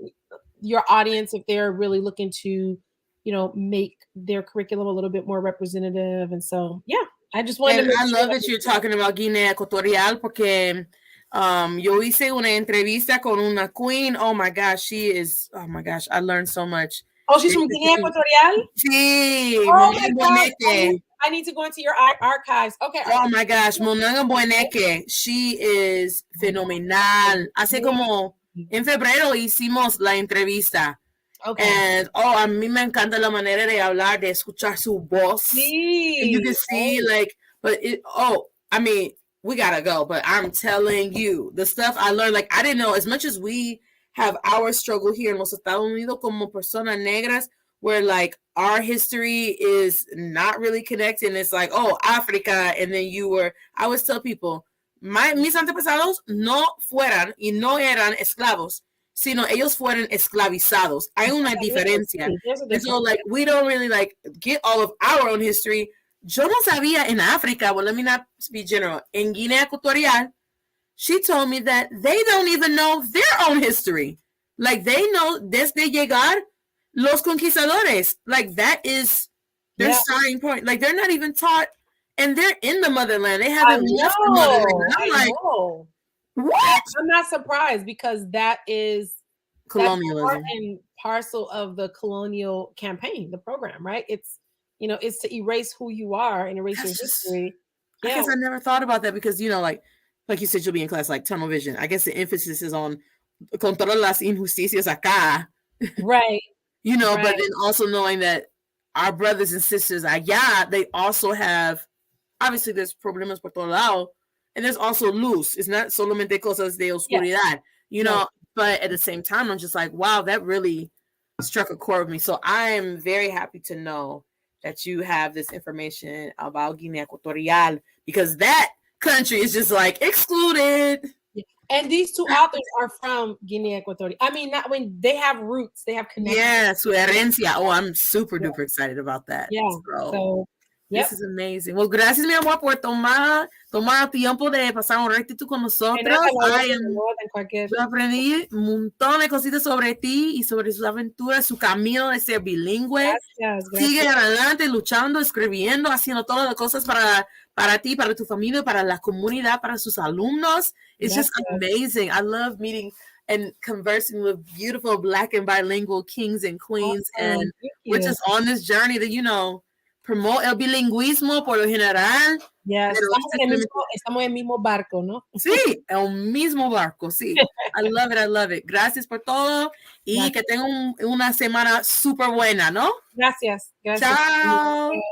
S2: audience if they're really looking to make their curriculum a little bit more representative. And so I just wanted to
S1: I love that you're talking about Guinea Ecuatorial, porque yo hice una entrevista con una queen. Oh my gosh, I learned so much.
S2: Oh, she's from Guinea Ecuatorial?
S1: Sí.
S2: Oh my gosh. I need to go into your archives. Okay.
S1: Oh my gosh, Monanga Bueneque. She is fenomenal. Hace como en febrero hicimos la entrevista.
S2: Okay.
S1: And a mí me encanta la manera de hablar, de escuchar su voz.
S2: Sí.
S1: And you can see we gotta go, but I'm telling you, the stuff I learned, like I didn't know, as much as we have our struggle here in los Estados Unidos como personas negras, where like our history is not really connected. And it's like, Africa. And then I always tell people, mis antepasados no fueran y no eran esclavos, sino ellos fueron esclavizados. Hay una diferencia. And so like, we don't really like get all of our own history. Yo no sabía en Africa, well, let me not be general, en Guinea Ecuatorial, she told me that they don't even know their own history. Like they know desde llegar los conquistadores. Like that is Their starting point, like they're not even taught, and they're in the motherland. They haven't left the motherland. I'm like, what?
S2: I'm not surprised because that is
S1: Colonialism.
S2: part and parcel of the colonial campaign, the program, right? It's, you know, it's to erase who you are and erase your history.
S1: I guess I never thought about that because, you know, like you said, you'll be in class like tunnel vision. I guess the emphasis is on con todas las injusticias acá.
S2: Right.
S1: You know, but then also knowing that our brothers and sisters allá, they also have, obviously there's problemas por todo lado, and there's also luz. It's not solamente cosas de oscuridad, you know, but at the same time, I'm just like, wow, that really struck a chord with me. So I'm very happy to know that you have this information about Guinea Equatorial, because that country is just like excluded.
S2: And these two authors are from Guinea Equatorial. I mean, not when they have roots, they have connections.
S1: Yeah, su herencia. Oh, I'm super duper excited about that.
S2: Yeah. So
S1: this is amazing. Well, gracias, mi amor, por tomar tiempo de pasar un ratito con nosotros. Yo aprendí un montón de cositas sobre ti y sobre sus aventuras, su camino de ser bilingüe.
S2: Gracias.
S1: Sigue adelante, luchando, escribiendo, haciendo todas las cosas para ti, para tu familia, para la comunidad, para sus alumnos. It's just amazing. I love meeting and conversing with beautiful Black and bilingual kings and queens, and we're just on this journey that, you know, promote el bilingüismo por lo general.
S2: Yes. Estamos en el mismo barco, ¿no?
S1: Sí, el mismo barco, sí. I love it, I love it. Gracias por todo y que tengan una semana súper buena, ¿no?
S2: Gracias.
S1: Chao.